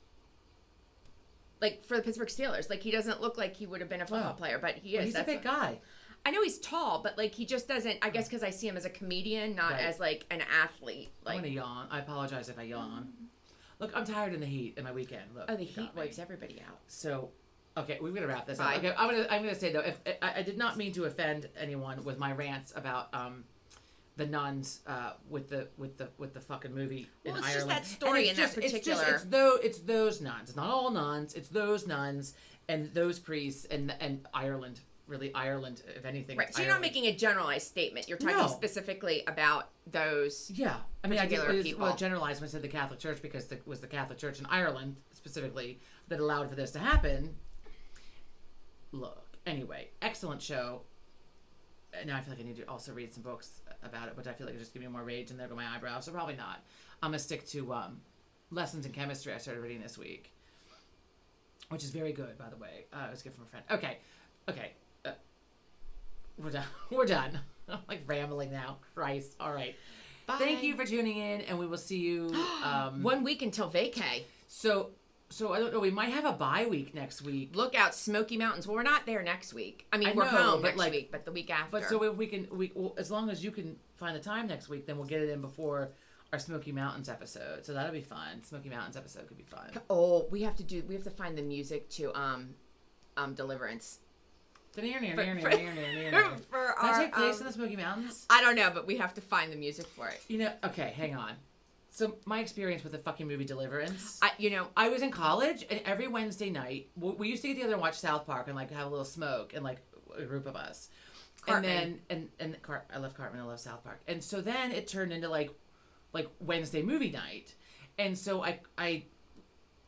Like for the Pittsburgh Steelers, like he doesn't look like he would have been a football player, but he is. he's a That's big guy. I know he's tall, but like he just doesn't. I guess because I see him as a comedian, not Right. as like an athlete. I'm Like gonna yawn. I apologize if I yawn. Look, I'm tired in the heat in my weekend. Look. oh, the you heat got me. wipes everybody out. So, okay, we're gonna wrap this Bye. up. Okay, I'm gonna say though, if I did not mean to offend anyone with my rants about the nuns with the fucking movie Well, in it's just Ireland. that story And in that particular- it's those nuns. It's not all nuns. It's those nuns and those priests and Ireland. Really, Ireland, if anything. Right. it's So you're not Ireland. making a generalized statement. You're talking No. specifically about those. Yeah, I mean, particular I people. generalized when I said the Catholic Church because it was the Catholic Church in Ireland specifically that allowed for this to happen. Look, anyway, excellent show. And now I feel like I need to also read some books about it, but I feel like it's just giving me more rage and there go my eyebrows. So probably not. I'm gonna stick to lessons in chemistry I started reading this week, which is very good, by the way. It was a gift from a friend. Okay. We're done. We're done. I'm like rambling now. Christ. All right. Bye. Thank you for tuning in, and we will see you. 1 week until vacay. So I don't know. We might have a bye week next week. Look out, Smoky Mountains. Well, we're not there next week. I mean, I we're know, home but next like- week, but the week after. But so if we can, well, as long as you can find the time next week, then we'll get it in before our Smoky Mountains episode. So that'll be fun. Smoky Mountains episode could be fun. Oh, we have to find the music to Deliverance. For For Does our, that take place in the Smoky Mountains? I don't know, but we have to find the music for it. You know, okay, hang on. So my experience with the fucking movie Deliverance. I I was in college, and every Wednesday night, we used to get together and watch South Park and like have a little smoke and like a group of us. Cartman. And then I love Cartman. I love South Park. And so then it turned into like Wednesday movie night, and so I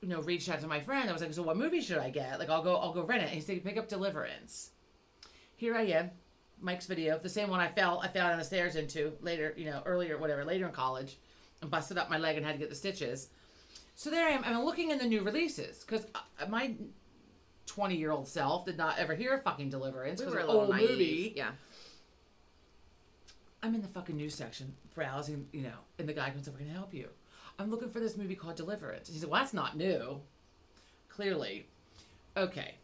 reached out to my friend. I was like, so what movie should I get? Like I'll go rent it. And he said, pick up Deliverance. Here I am, Mike's video, the same one I fell down the stairs into later in college, and busted up my leg and had to get the stitches. So there I am. I'm looking in the new releases because my 20-year-old self did not ever hear of fucking Deliverance. We It was were a an little old naive. movie. Yeah. I'm in the fucking news section browsing, and the guy comes up, "Can I help you?" I'm looking for this movie called Deliverance. He said, "Well, that's not new." Clearly. Okay.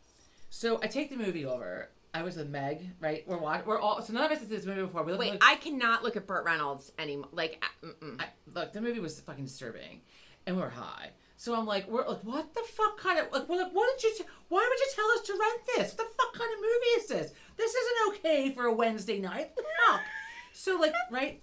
So I take the movie over. I was with Meg, right? We're all, so none of us have seen this movie before. We Wait, I cannot look at Burt Reynolds anymore. Like, look, the movie was fucking disturbing, and we were high. So I'm like, what the fuck kind of, why would you tell us to rent this? What the fuck kind of movie is this? This isn't okay for a Wednesday night. Fuck. So right?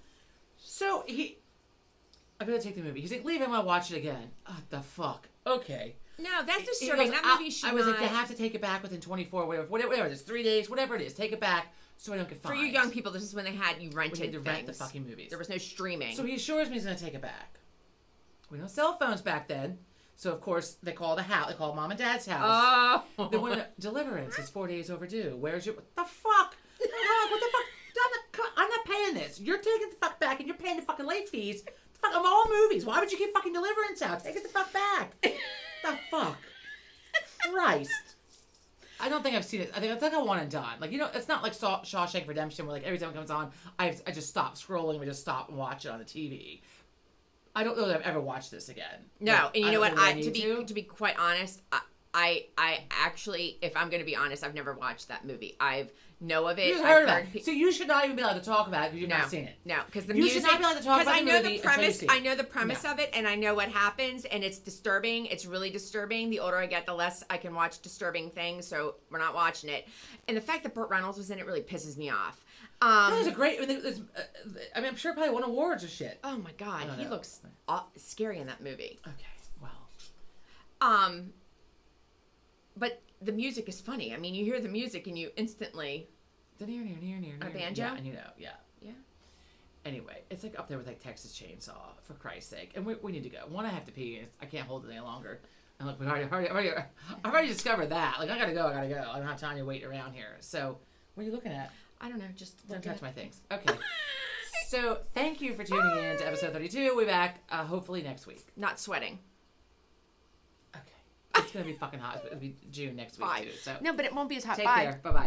So I'm gonna take the movie. He's like, leave him, I'll watch it again. Oh, the fuck? Okay. No, that's He disturbing. goes, That movie should I was like, not- you have to take it back within 24, whatever it is, 3 days, whatever it is, take it back so I don't get For fined. you young people, this is when they had you we rented need to rent the things. fucking movies. There was no streaming. So he assures me he's going to take it back. We had no cell phones back then. So, of course, they call the house. They call mom and dad's house. Oh. They want deliverance. It's 4 days overdue. Where's your... What the fuck? What the fuck? I'm not paying this. You're taking the fuck back and you're paying the fucking late fees. The fuck of all movies. Why would you give fucking deliverance out? Take it the fuck back. The fuck? Christ. I don't think I've seen it. I think it's like a one and done. Like, you know, it's not like Shawshank Redemption where, like, every time it comes on, I just stop scrolling. We just stop and watch it on the TV. I don't know that I've ever watched this again. No, Like, and you I know don't what? think I need To be quite honest, I actually, if I'm going to be honest, I've never watched that movie. I've know of it. You just I've heard about it. pe- So you should not even be allowed to talk about it because you've No, not seen it. no, because the You music. should not be allowed to talk about I the know movie the until you premise. see it. I know the premise No. of it, and I know what happens, and it's disturbing. It's really disturbing. The older I get, the less I can watch disturbing things. So we're not watching it. And the fact that Burt Reynolds was in it really pisses me off. That was a great. I mean, I'm sure it probably won awards or shit. Oh my god, I don't he know. looks scary in that movie. Okay, well, But the music is funny. I mean, you hear the music and you instantly. near. A banjo? Yeah, and you know, yeah. Yeah. Anyway, it's like up there with like Texas Chainsaw, for Christ's sake. And we need to go. One, I have to pee. And I can't hold it any longer. And look, I've already discovered that. Like, I gotta go. I don't have time to wait around here. So, what are you looking at? I don't know. Just Don't look at touch it. my things. Okay. So, thank you for tuning in to episode 32. We'll be back hopefully next week. Not sweating. Okay. It's gonna be fucking hot. It'll be June next week Bye. too. So, No, but it won't be as hot. take Bye. care. Bye bye.